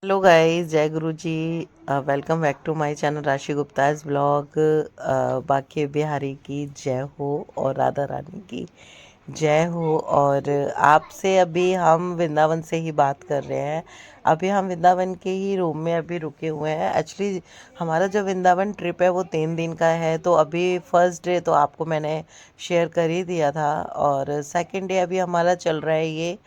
Hello guys, जय गुरु जी। Welcome back to my channel Rashi Gupta's blog. बाकी बिहारी की जय हो और राधा रानी की जय हो। और आपसे अभी हम वृंदावन से ही बात कर रहे हैं। अभी हम वृंदावन के ही रूम में अभी रुके हुए हैं। एक्चुअली हमारा जो वृंदावन ट्रिप है वो 3 दिन का है। तो अभी फर्स्ट डे तो आपको मैंने शेयर कर ही दिया था, और सेकंड डे अभी हमारा चल रहा है ये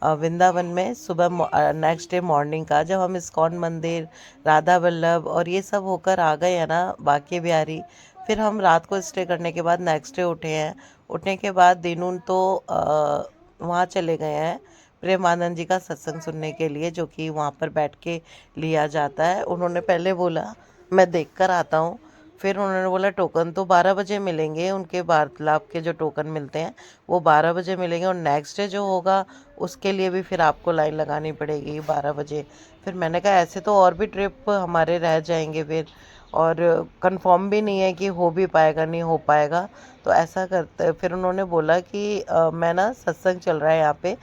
वृंदावन में। सुबह नेक्स्ट डे मॉर्निंग का जब हम इस्कॉन मंदिर, राधा वल्लभ और ये सब होकर आ गए हैं ना बांके बिहारी, फिर हम रात को स्टे करने के बाद नेक्स्ट डे उठे हैं। उठने के बाद दिनून तो वहाँ चले गए हैं प्रेमानंद जी का सत्संग सुनने के लिए, जो कि वहाँ पर बैठ के लिया जाता है। उन्होंने पहले बोला मैं देख कर आता हूँ, फिर उन्होंने बोला टोकन तो 12 बजे मिलेंगे, उनके वार्तालाप के जो टोकन मिलते हैं वो 12 बजे मिलेंगे, और नेक्स्ट डे जो होगा उसके लिए भी फिर आपको लाइन लगानी पड़ेगी 12 बजे। फिर मैंने कहा ऐसे तो और भी ट्रिप हमारे रह जाएंगे फिर, और कंफर्म भी नहीं है कि हो भी पाएगा नहीं हो पाएगा। तो ऐसा करते, फिर उन्होंने बोला कि मैं ना सत्संग चल रहा है यहाँ पे,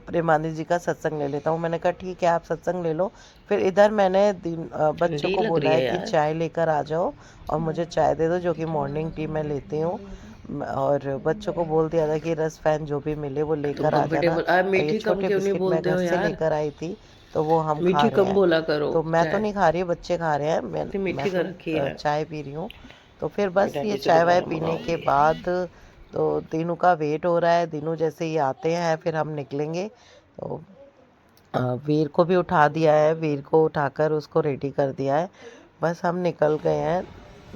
प्रेमानंद जी का सत्संग ले लेता हूँ। मैंने कहा ठीक है आप सत्संग ले लो। फिर इधर मैंने बच्चों ठंडी को लग बोला रही है है कि यार। चाय लेकर आ जाओ और मुझे चाय दे दो, जो कि मॉर्निंग टी मैं लेती हूँ। और बच्चों को बोल दिया था कि रस फैन जो भी मिले वो तुम लेकर आ जाना। कंफर्टेबल और ये मीठी कम छोटे क्यों नहीं बिस्किट मैं बोलते घर हो से यार। लेकर आई थी, तो वो हम खा मीठी रहे कम हैं। बोला करो। तो मैं तो चाय नहीं खा रही, बच्चे खा रहे हैं। इतनी मैं मीठी कर तो रखी है। चाय पी रही हूँ। तो फिर बस बेटा ये जी से चाय वाय दोबारा पीने के मंगाऊंगी। बाद तो दीनू का वेट हो रहा है। दीनू जैसे ही आते हैं फिर हम निकलेंगे। तो वीर को भी उठा दिया है, वीर को उठाकर उसको रेडी कर दिया है। बस हम निकल गए हैं।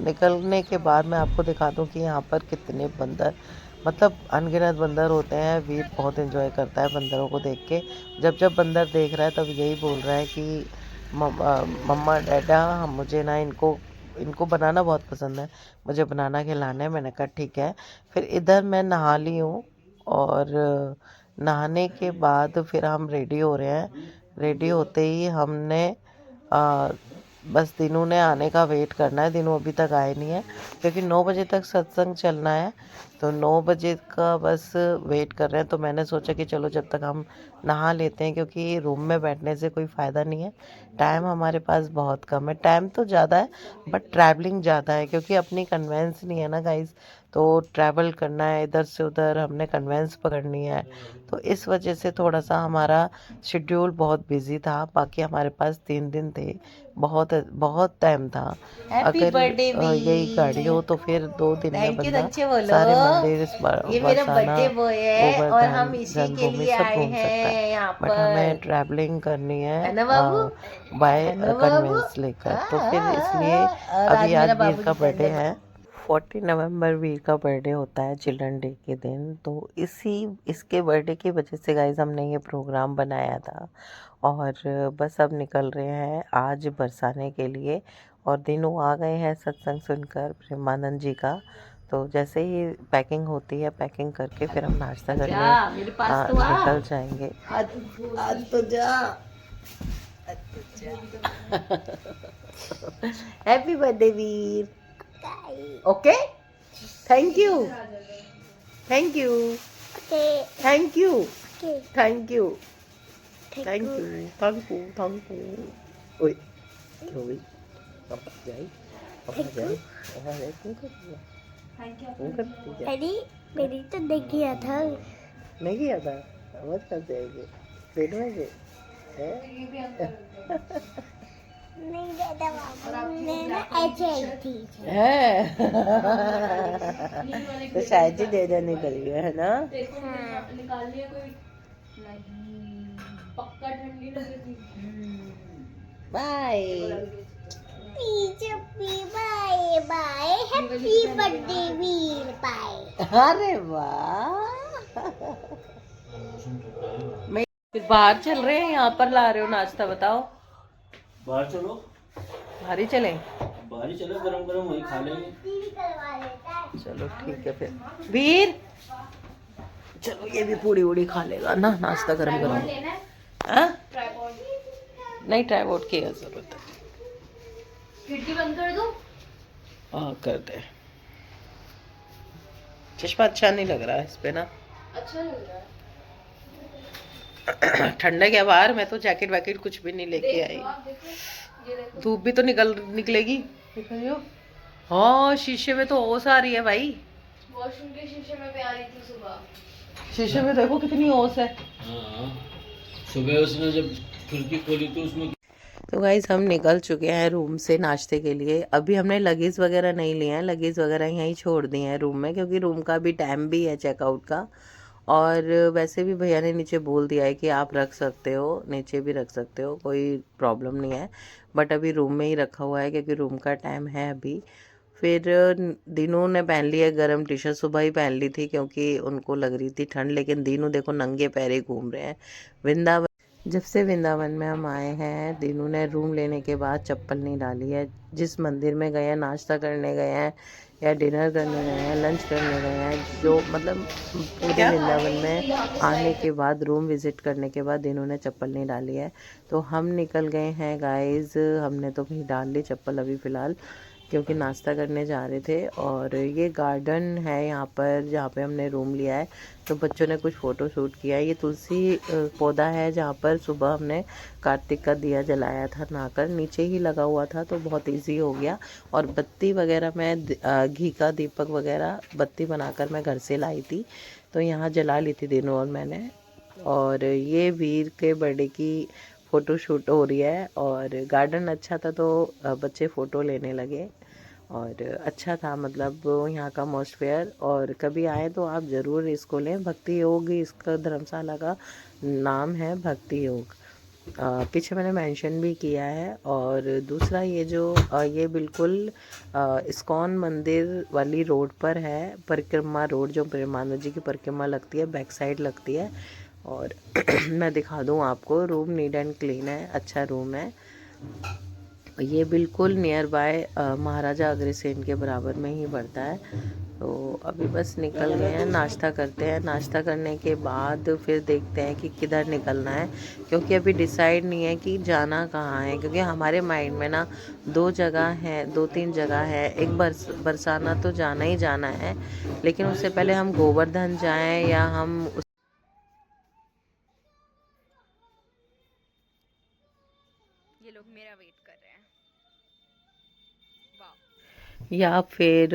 निकलने के बाद मैं आपको दिखा दूं कि यहाँ पर कितने बंदर, मतलब अनगिनत बंदर होते हैं। वीर बहुत एंजॉय करता है बंदरों को देख के। जब जब बंदर देख रहा है तब यही बोल रहा है कि मम्मा डैडा हम मुझे ना इनको इनको बनाना बहुत पसंद है, मुझे बनाना खिलाना है। मैंने कहा ठीक है। फिर इधर मैं नहा ली हूँ, और नहाने के बाद फिर हम रेडी हो रहे हैं। रेडी होते ही हमने आ, बस दिनू ने आने का वेट करना है। दिनू अभी तक आए नहीं है, क्योंकि 9 बजे तक सत्संग चलना है। तो 9 बजे का बस वेट कर रहे हैं। तो मैंने सोचा कि चलो जब तक हम नहा लेते हैं, क्योंकि रूम में बैठने से कोई फ़ायदा नहीं है। टाइम हमारे पास बहुत कम है। टाइम तो ज़्यादा है बट ट्रैवलिंग ज़्यादा है, क्योंकि अपनी कन्वेंस नहीं है ना गाइस। तो ट्रैवल करना है इधर से उधर, हमने कन्वेंस पकड़नी है। तो इस वजह से थोड़ा सा हमारा शेड्यूल बहुत बिजी था। बाकी हमारे पास 3 दिन थे, बहुत बहुत टाइम था। हैप्पी अगर बर्थडे यही गाड़ी हो वीर। तो फिर 2 दिन में थैंक यू बंदा अच्छे बोलो। सारे मंदिर ये मेरा बरसाना, बर्थडे बॉय है और गोवर्धन, हम इसी के जन्मभूमि लिए सब आए घूम सकता है। हैं यहाँ बट हमें पर। ट्रैवलिंग करनी है ना बाबू? है बाय है ना बाबू? कन्वेंस लेकर। तो फिर इसलिए और अभी आज आज मेरा वीर बाबू का जी का बर्थडे जन्म। है। 14 नवंबर वीर का बर्थडे होता है, चिल्ड्रन डे के दिन। तो इसके बर्थडे की वजह से गाइज हमने ये प्रोग्राम बनाया था। और बस अब निकल रहे हैं आज बरसाने के लिए। और दिनों आ गए हैं सत्संग सुनकर प्रेमानंद जी का। तो जैसे ही पैकिंग होती है, पैकिंग करके फिर हम नाश्ता करने अच्छा मेरे पास तो आ। निकल जाएंगे। आज तो जा। Happy birthday Veer. Okay. Thank you. Thank you. Thank you. Thank you. Thank you. Thank you. Thank you. ओए ओए पापा जाए, पापा जाए, पापा जाए। क्यों कर रही है? क्यों कर रही है? अरे मेरी तो देख गया था। नहीं किया था? आवाज कैसे आएगी पेट में से है? नहीं दादा बाबू मैं ना ऐसे आई थी। है। तो शायद ही दे देनी करी है ना। हाँ। बाय। चुप्पी बाय बाय हैप्पी बर्थडे वीर बाय। अरे वाह। मैं फिर बाहर चल रहे हैं, यहाँ पर ला रहे हो नाश्ता, बताओ। बाहर चलो, बाहर ही चलें? बाहर ही चलो, गरम गरम वही खा लेंगे। भी करवा लेता है। चलो ठीक है फिर। वीर चलो, ये भी पूड़ी वूड़ी खा लेगा ना, नाश्ता गरम गरम। हाँ? नहीं, ट्राइपॉड की है जरूरत है। खिड़की बंद कर दो। हाँ कर दे। चश्मा अच्छा नहीं लग रहा है इस पे ना। अच्छा लग रहा है। ठंडक है बाहर, मैं तो जैकेट वैकेट कुछ भी नहीं लेके आई। धूप भी तो निकलेगी। देख रही हो? हाँ, शीशे में तो ओस आ रही है भाई। वॉशरूम के शीशे में भी आ रही थी सुबह। शीशे में देखो कितनी ओस है। हाँ, सुबह उसने जब खिड़की खोली तो उसमें तो गाइज हम निकल चुके हैं रूम से नाश्ते के लिए। अभी हमने लगेज वगैरह नहीं लिए हैं, लगेज वगैरह यहीं छोड़ दिए हैं रूम में, क्योंकि रूम का भी टाइम भी है चेकआउट का। और वैसे भी भैया ने नीचे बोल दिया है कि आप रख सकते हो, नीचे भी रख सकते हो, कोई प्रॉब्लम नहीं है। बट अभी रूम में ही रखा हुआ है क्योंकि रूम का टाइम है अभी। फिर दीनू ने पहन ली है गर्म टी शर्ट, सुबह ही पहन ली थी क्योंकि उनको लग रही थी ठंड, लेकिन दीनू देखो नंगे पैरे घूम रहे हैं वृंदावन। जब से वृंदावन में हम आए हैं, दीनू ने रूम लेने के बाद चप्पल नहीं डाली है। जिस मंदिर में गए हैं, नाश्ता करने गए हैं या डिनर करने गए हैं, लंच करने गए हैं, जो मतलब पूरे वृंदावन में आने के बाद, रूम विज़िट करने के बाद दीनू ने चप्पल नहीं डाली है। तो हम निकल गए हैं गाइज़, हमने तो कहीं डाल ली चप्पल अभी फ़िलहाल, क्योंकि नाश्ता करने जा रहे थे। और ये गार्डन है यहाँ पर जहाँ पे हमने रूम लिया है। तो बच्चों ने कुछ फ़ोटो शूट किया है। ये तुलसी पौधा है जहाँ पर सुबह हमने कार्तिक का दिया जलाया था नहाकर, नीचे ही लगा हुआ था तो बहुत इजी हो गया। और बत्ती वगैरह मैं घी का दीपक वगैरह बत्ती बनाकर मैं घर से लाई थी, तो यहाँ जला ली थी दिनों और मैंने। और ये वीर के बर्थडे की फ़ोटो शूट हो रही है। और गार्डन अच्छा था तो बच्चे फ़ोटो लेने लगे और अच्छा था, मतलब यहाँ का एटमॉस्फेयर। और कभी आए तो आप ज़रूर इसको लें, भक्ति योग इसका धर्मशाला का नाम है, भक्ति योग। पीछे मैंने मेंशन भी किया है। और दूसरा ये जो ये बिल्कुल इस्कॉन मंदिर वाली रोड पर है, परिक्रमा रोड, जो प्रेमानंद जी की परिक्रमा लगती है, बैक साइड लगती है। और मैं दिखा दूँ आपको, रूम नीट एंड क्लीन है, अच्छा रूम है। ये बिल्कुल नियर बाय महाराजा अग्रसेन के बराबर में ही पड़ता है। तो अभी बस निकल गए हैं, नाश्ता करते हैं। नाश्ता करने के बाद फिर देखते हैं कि किधर निकलना है, क्योंकि अभी डिसाइड नहीं है कि जाना कहाँ है। क्योंकि हमारे माइंड में ना दो जगह है, दो तीन जगह है। एक बरसाना तो जाना ही जाना है, लेकिन उससे पहले हम गोवर्धन जाएं या हम ये लोग मेरा वेट कर रहे हैं। या फिर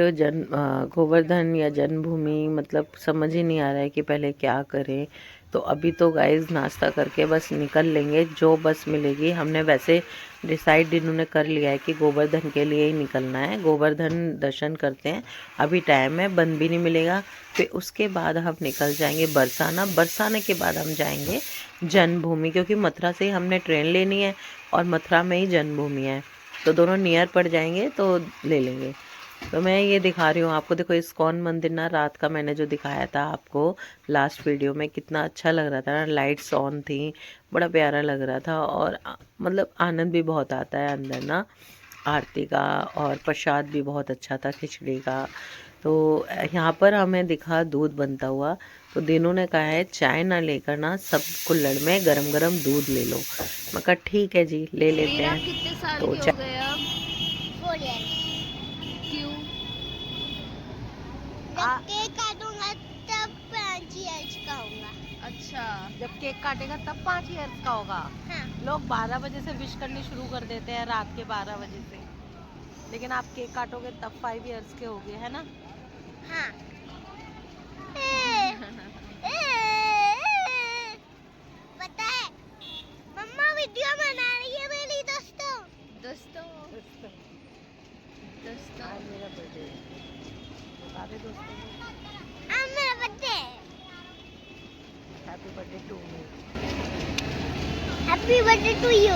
गोवर्धन या जन्मभूमि, मतलब समझ ही नहीं आ रहा है कि पहले क्या करें। तो अभी तो गाइस नाश्ता करके बस निकल लेंगे, जो बस मिलेगी। हमने वैसे डिसाइड इन्होंने कर लिया है कि गोवर्धन के लिए ही निकलना है, गोवर्धन दर्शन करते हैं। अभी टाइम है, बंद भी नहीं मिलेगा। फिर उसके बाद हम निकल जाएंगे बरसाना, बरसाने के बाद हम जाएंगे जन्मभूमि, क्योंकि मथुरा से हमने ट्रेन लेनी है और मथुरा में ही जन्मभूमि है, तो दोनों नियर पड़ जाएंगे तो ले लेंगे। तो मैं ये दिखा रही हूँ आपको, देखो इस्कॉन मंदिर ना, रात का मैंने जो दिखाया था आपको लास्ट वीडियो में, कितना अच्छा लग रहा था ना, लाइट्स ऑन थी, बड़ा प्यारा लग रहा था। और मतलब आनंद भी बहुत आता है अंदर ना, आरती का। और प्रसाद भी बहुत अच्छा था, खिचड़ी का। तो यहाँ पर हमें दिखा दूध बनता हुआ, तो दिनों ने कहा है चाय ना लेकर ना सब कुल्हड़ में गरम गरम दूध ले लो। मैं कहा ठीक है जी, ले लेते हैं। कितने साल तो के हो गए अब? 4 years। क्यों? जब केक काटूंगा तब 5 years का होगा। अच्छा, जब केक काटेगा तब 5 ईयर्स का होगा। हाँ। लोग 12 बजे से विश करनी शुरू कर देते हैं, रात के 12 बजे से। लेकिन आप केक काटोगे तब 5 ईयर्स के होगे, है ना? हाँ। पता है मम्मा वीडियो बना रही है मेरी दोस्तों। दोस्तों दोस्तों आज मेरा बर्थडे है, बता दे दोस्तों को आज मेरा बर्थडे है। Happy birthday to me. Happy birthday to you.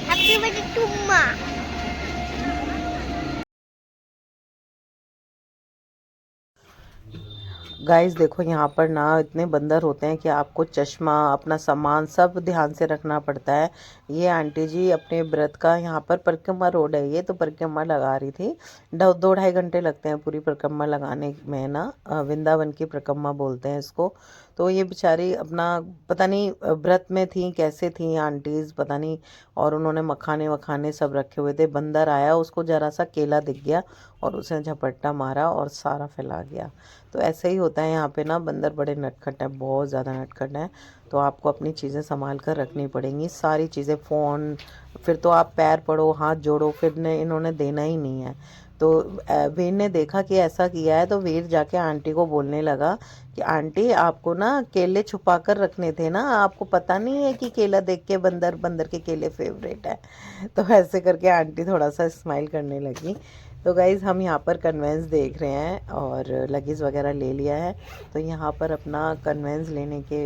Happy birthday to माँ। गाइस देखो यहाँ पर ना इतने बंदर होते हैं कि आपको चश्मा, अपना सामान सब ध्यान से रखना पड़ता है। ये आंटी जी अपने व्रत का, यहाँ पर परिक्रमा रोड है ये, तो परिक्रमा लगा रही थी। 2-2.5 घंटे लगते हैं पूरी परिक्रमा लगाने में ना, वृंदावन की परिक्रमा बोलते हैं इसको। तो ये बेचारी अपना पता नहीं व्रत में थी, कैसे थी आंटीज पता नहीं। और उन्होंने मखाने वखाने सब रखे हुए थे। बंदर आया, उसको जरा सा केला दिख गया, और उसने झपट्टा मारा और सारा फैला गया। तो ऐसे ही होता है यहाँ पे ना, बंदर बड़े नटखट हैं, बहुत ज़्यादा नटखट हैं। तो आपको अपनी चीज़ें संभाल कर रखनी पड़ेंगी, सारी चीज़ें, फ़ोन, फिर तो आप पैर पड़ो हाथ जोड़ो, फिर ने इन्होंने देना ही नहीं है। तो वीर ने देखा कि ऐसा किया है, तो वीर जाके आंटी को बोलने लगा कि आंटी आपको ना केले छुपा कर रखने थे ना, आपको पता नहीं है कि केला देख के बंदर बंदर के केले फेवरेट है। तो ऐसे करके आंटी थोड़ा सा स्माइल करने लगी। तो गाइज़ हम यहाँ पर कन्वेंस देख रहे हैं और लगेज वगैरह ले लिया है। तो यहाँ पर अपना कन्वेंस लेने के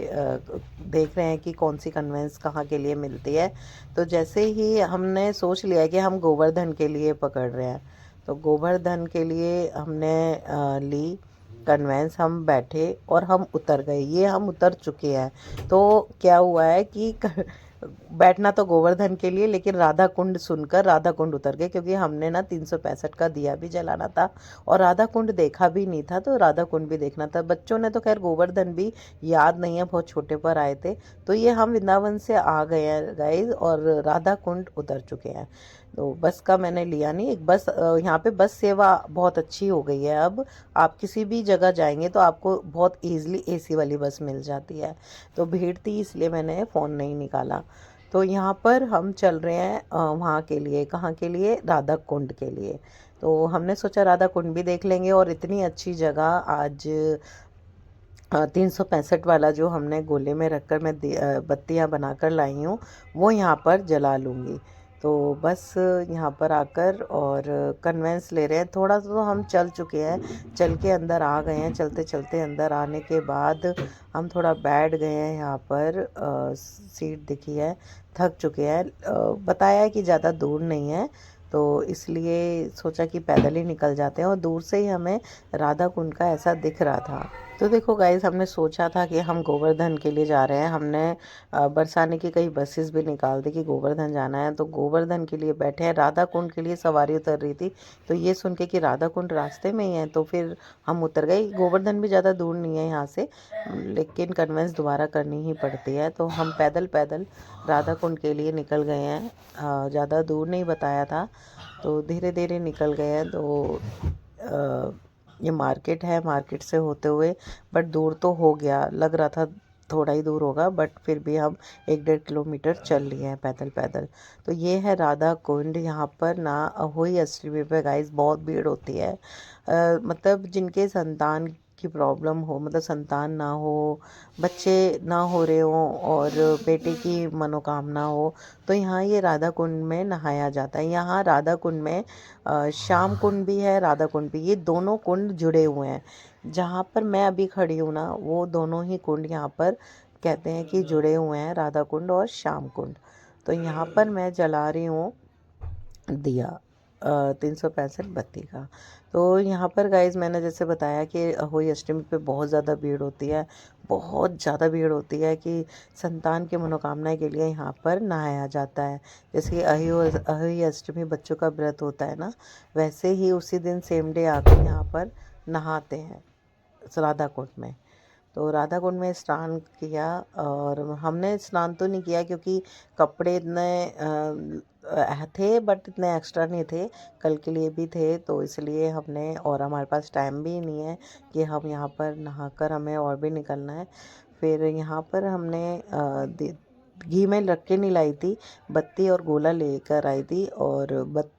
देख रहे हैं कि कौन सी कन्वेंस कहाँ के लिए मिलती है। तो जैसे ही हमने सोच लिया कि हम गोवर्धन के लिए पकड़ रहे हैं, तो गोवर्धन के लिए हमने ली कन्वेंस, हम बैठे और हम उतर गए। ये हम उतर चुके हैं। तो क्या हुआ है कि बैठना तो गोवर्धन के लिए, लेकिन राधा कुंड सुनकर राधा कुंड उतर गए, क्योंकि हमने ना 365 का दिया भी जलाना था और राधा कुंड देखा भी नहीं था, तो राधा कुंड भी देखना था। बच्चों ने तो खैर गोवर्धन भी याद नहीं है, बहुत छोटे पर आए थे। तो ये हम वृंदावन से आ गए हैं गाइज और राधा कुंड उतर चुके हैं। तो बस का मैंने लिया नहीं, एक बस यहाँ पे बस सेवा बहुत अच्छी हो गई है। अब आप किसी भी जगह जाएंगे तो आपको बहुत ईजिली एसी वाली बस मिल जाती है। तो भीड़ थी इसलिए मैंने फ़ोन नहीं निकाला। तो यहाँ पर हम चल रहे हैं वहाँ के लिए, कहाँ के लिए, राधा कुंड के लिए। तो हमने सोचा राधा कुंड भी देख लेंगे और इतनी अच्छी जगह आज 365 वाला जो हमने गोले में रखकर मैं बत्तियाँ बनाकर लाई हूँ वो यहाँ पर जला लूँगी। तो बस यहाँ पर आकर और कन्वेंस ले रहे हैं। थोड़ा तो हम चल चुके हैं, चल के अंदर आ गए हैं। चलते चलते अंदर आने के बाद हम थोड़ा बैठ गए हैं यहाँ पर, सीट दिखी है, थक चुके हैं। बताया है कि ज़्यादा दूर नहीं है, तो इसलिए सोचा कि पैदल ही निकल जाते हैं। और दूर से ही हमें राधा कुंड का ऐसा दिख रहा था। तो देखो गाइस, हमने सोचा था कि हम गोवर्धन के लिए जा रहे हैं। हमने बरसाने की कई बसेस भी निकाल दी कि गोवर्धन जाना है, तो गोवर्धन के लिए बैठे हैं। राधा कुंड के लिए सवारी उतर रही थी, तो ये सुन के कि राधा कुंड रास्ते में ही है, तो फिर हम उतर गए। गोवर्धन भी ज़्यादा दूर नहीं है यहाँ से, लेकिन कन्वेंस दोबारा करनी ही पड़ती है। तो हम पैदल पैदल राधा कुंड के लिए निकल गए हैं। ज़्यादा दूर नहीं बताया था, तो धीरे धीरे निकल गए हैं। तो ये मार्केट है, मार्केट से होते हुए, बट दूर तो हो गया, लग रहा था थोड़ा ही दूर होगा, बट फिर भी हम 1-1.5 किलोमीटर चल लिए हैं पैदल पैदल। तो ये है राधा कुंड। यहाँ पर ना अहोई अष्टमी पे गाइस बहुत भीड़ होती है। मतलब जिनके संतान की प्रॉब्लम हो, मतलब संतान ना हो, बच्चे ना हो रहे हों और बेटे की मनोकामना हो, तो यहाँ ये राधा कुंड में नहाया जाता है। यहाँ राधा कुंड में श्याम कुंड भी है, राधा कुंड भी, ये दोनों कुंड जुड़े हुए हैं। जहाँ पर मैं अभी खड़ी हूँ ना, वो दोनों ही कुंड यहाँ पर कहते हैं कि जुड़े हुए हैं, राधा कुंड और श्याम कुंड। तो यहाँ पर मैं जला रही हूँ दिया 365 बत्ती का। तो यहाँ पर गाइज़ मैंने जैसे बताया कि अहोई अष्टमी पे बहुत ज़्यादा भीड़ होती है, बहुत ज़्यादा भीड़ होती है कि संतान की मनोकामना के लिए यहाँ पर नहाया जाता है। जैसे कि अहोई अष्टमी बच्चों का व्रत होता है ना, वैसे ही उसी दिन सेम डे आकर यहाँ पर नहाते हैं राधा कुंड में। तो राधा कुंड में स्नान किया, और हमने स्नान तो नहीं किया क्योंकि कपड़े इतने थे, बट इतने एक्स्ट्रा नहीं थे, कल के लिए भी थे, तो इसलिए हमने, और हमारे पास टाइम भी नहीं है कि हम यहाँ पर नहाकर हमें और भी निकलना है। फिर यहाँ पर हमने घी में रख के नहीं लाई थी, बत्ती और गोला लेकर आई थी। और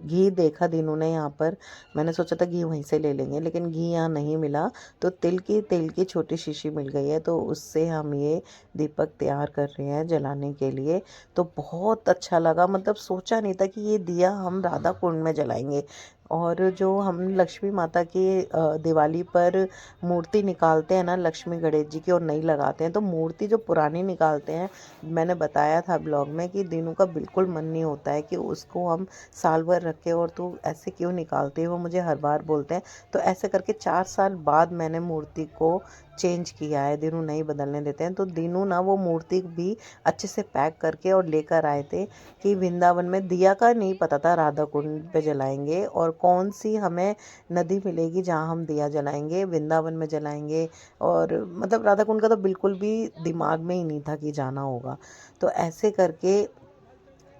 घी देखा दीनू ने यहाँ पर, मैंने सोचा था घी वहीं से ले लेंगे, लेकिन घी यहाँ नहीं मिला, तो तेल की छोटी शीशी मिल गई है, तो उससे हम ये दीपक तैयार कर रहे हैं जलाने के लिए। तो बहुत अच्छा लगा, मतलब सोचा नहीं था कि ये दिया हम राधा कुंड में जलाएंगे। और जो हम लक्ष्मी माता की दिवाली पर मूर्ति निकालते हैं ना, लक्ष्मी गणेश जी की, और नहीं लगाते हैं, तो मूर्ति जो पुरानी निकालते हैं, मैंने बताया था ब्लॉग में कि दीनू का बिल्कुल मन नहीं होता है कि उसको हम साल भर रखे, और तू ऐसे क्यों निकालते हैं, वो मुझे हर बार बोलते हैं। तो ऐसे करके 4 साल बाद मैंने मूर्ति को चेंज किया है, दीनू नहीं बदलने देते हैं। तो दीनू ना वो मूर्ति भी अच्छे से पैक करके और लेकर आए थे कि वृंदावन में दिया का नहीं पता था राधा कुंड पे जलाएंगे, और कौन सी हमें नदी मिलेगी जहाँ हम दिया जलाएंगे, वृंदावन में जलाएंगे। और मतलब राधा कुंड का तो बिल्कुल भी दिमाग में ही नहीं था कि जाना होगा। तो ऐसे करके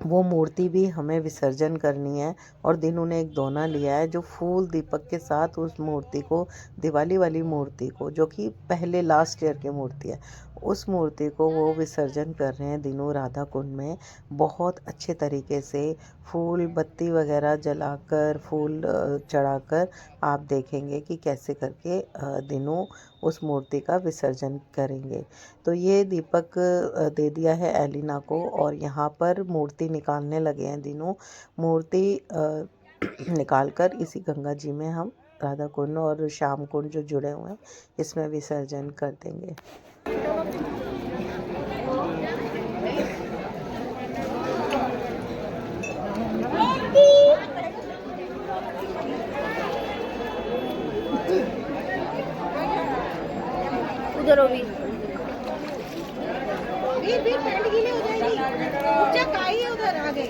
वो मूर्ति भी हमें विसर्जन करनी है। और दिनू ने एक दोना लिया है जो फूल दीपक के साथ उस मूर्ति को, दिवाली वाली मूर्ति को, जो कि पहले लास्ट ईयर की मूर्ति है, उस मूर्ति को वो विसर्जन कर रहे हैं दिनू राधा कुंड में। बहुत अच्छे तरीके से फूल बत्ती वगैरह जलाकर, फूल चढ़ाकर आप देखेंगे कि कैसे करके दिनू उस मूर्ति का विसर्जन करेंगे। तो ये दीपक दे दिया है एलिना को और यहाँ पर मूर्ति निकालने लगे हैं दिनू। मूर्ति निकाल कर इसी गंगा जी में हम राधा कुंड और श्याम कुंड जो जुड़े हुए हैं इसमें विसर्जन कर देंगे। उधर हो भी। वीर पैंट गीली हो जाएगी। ऊंचा काई है उधर आगे।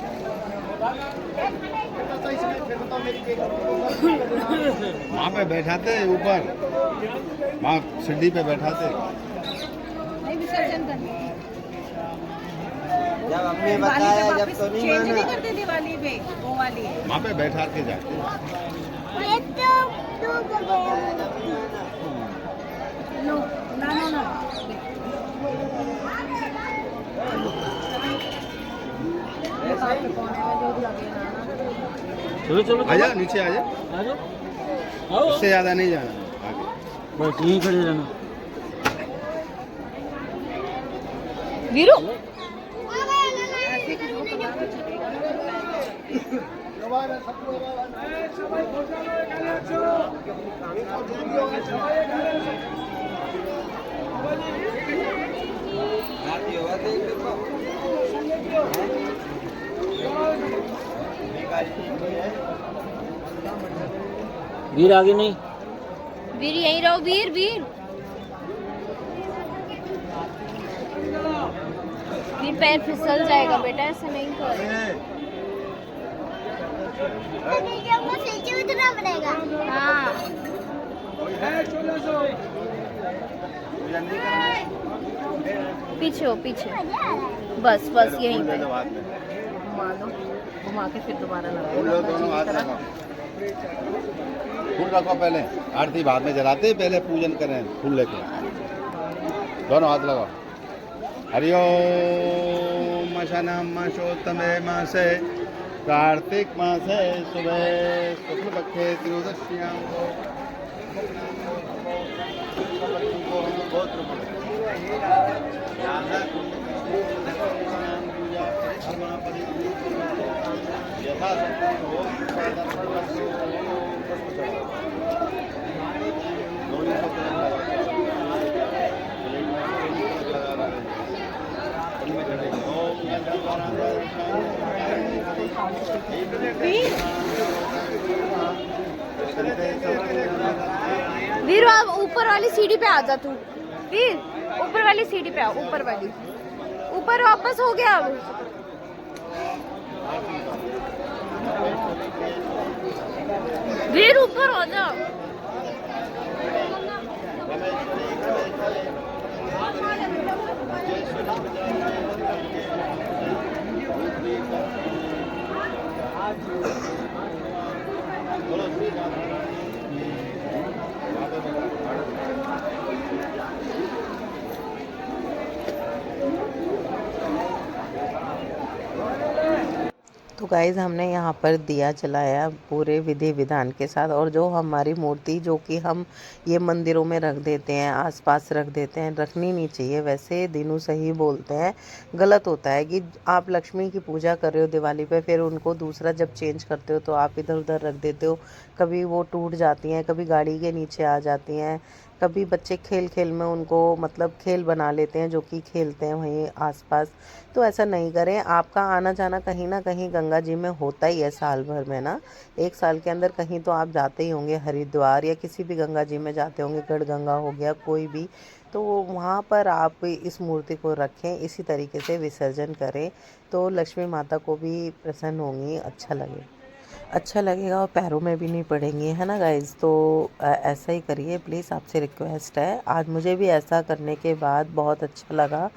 वहाँ पे बैठाते ऊपर, वहाँ सीढ़ी पे बैठाते। नहीं विसर्जन करने जब हमने बताया जब तो नहीं चेंज नहीं माना। करते दिवाली पे वो वाली। वहाँ पे बैठा के जाते। ये तो लो ना ना ना चलो चलो आजा नीचे आजा, आ जाओ, आओ उससे ज्यादा नहीं जाना आगे। बस यहीं खड़े रहना। वीरू आरती होगा तो एक देखो। वीर आगे नहीं। वीर यहीं रहो। वीर वीर वीर पैर फिसल जाएगा बेटा, ऐसा नहीं कर। जब वो नीचे उतरना पड़ेगा। हाँ पीछे हो पीछे, बस बस यहीं पे। घुमा लो, घुमा के फिर दोबारा फूल लो, दोनों हाथ लगाओ। लगाओ। फूल रखो पहले, आरती बाद में जलाते, पहले पूजन करें फूल लेके। दोनों हाथ लगाओ। हरि ओम शनम शोतमे मासे कार्तिक मासे सुबह शुक्ल पक्षे त्रयोदश्यां को वीर आप ऊपर वाली सीढ़ी पे आ जा तू। वीर ऊपर वाली सीढ़ी पे आ, ऊपर वाली। ऊपर वापस हो गया अब। वीर ऊपर हो जा। तो गाइज़ हमने यहाँ पर दिया जलाया पूरे विधि विधान के साथ। और जो हमारी मूर्ति जो कि हम ये मंदिरों में रख देते हैं, आसपास रख देते हैं, रखनी नहीं चाहिए। वैसे दिनू सही बोलते हैं, गलत होता है कि आप लक्ष्मी की पूजा कर रहे हो दिवाली पे, फिर उनको दूसरा जब चेंज करते हो तो आप इधर उधर रख देते हो। कभी वो टूट जाती हैं, कभी गाड़ी के नीचे आ जाती हैं, कभी बच्चे खेल खेल में उनको मतलब खेल बना लेते हैं जो कि खेलते हैं वहीं आसपास। तो ऐसा नहीं करें। आपका आना जाना कहीं ना कहीं गंगा जी में होता ही है साल भर में ना। एक साल के अंदर कहीं तो आप जाते ही होंगे, हरिद्वार या किसी भी गंगा जी में जाते होंगे, गढ़गंगा हो गया कोई भी। तो वहाँ पर आप इस मूर्ति को रखें, इसी तरीके से विसर्जन करें तो लक्ष्मी माता को भी प्रसन्न होंगी, अच्छा लगेगा और पैरों में भी नहीं पड़ेंगी, है ना गाइज़। तो ऐसा ही करिए प्लीज़, आपसे रिक्वेस्ट है। आज मुझे भी ऐसा करने के बाद बहुत अच्छा लगा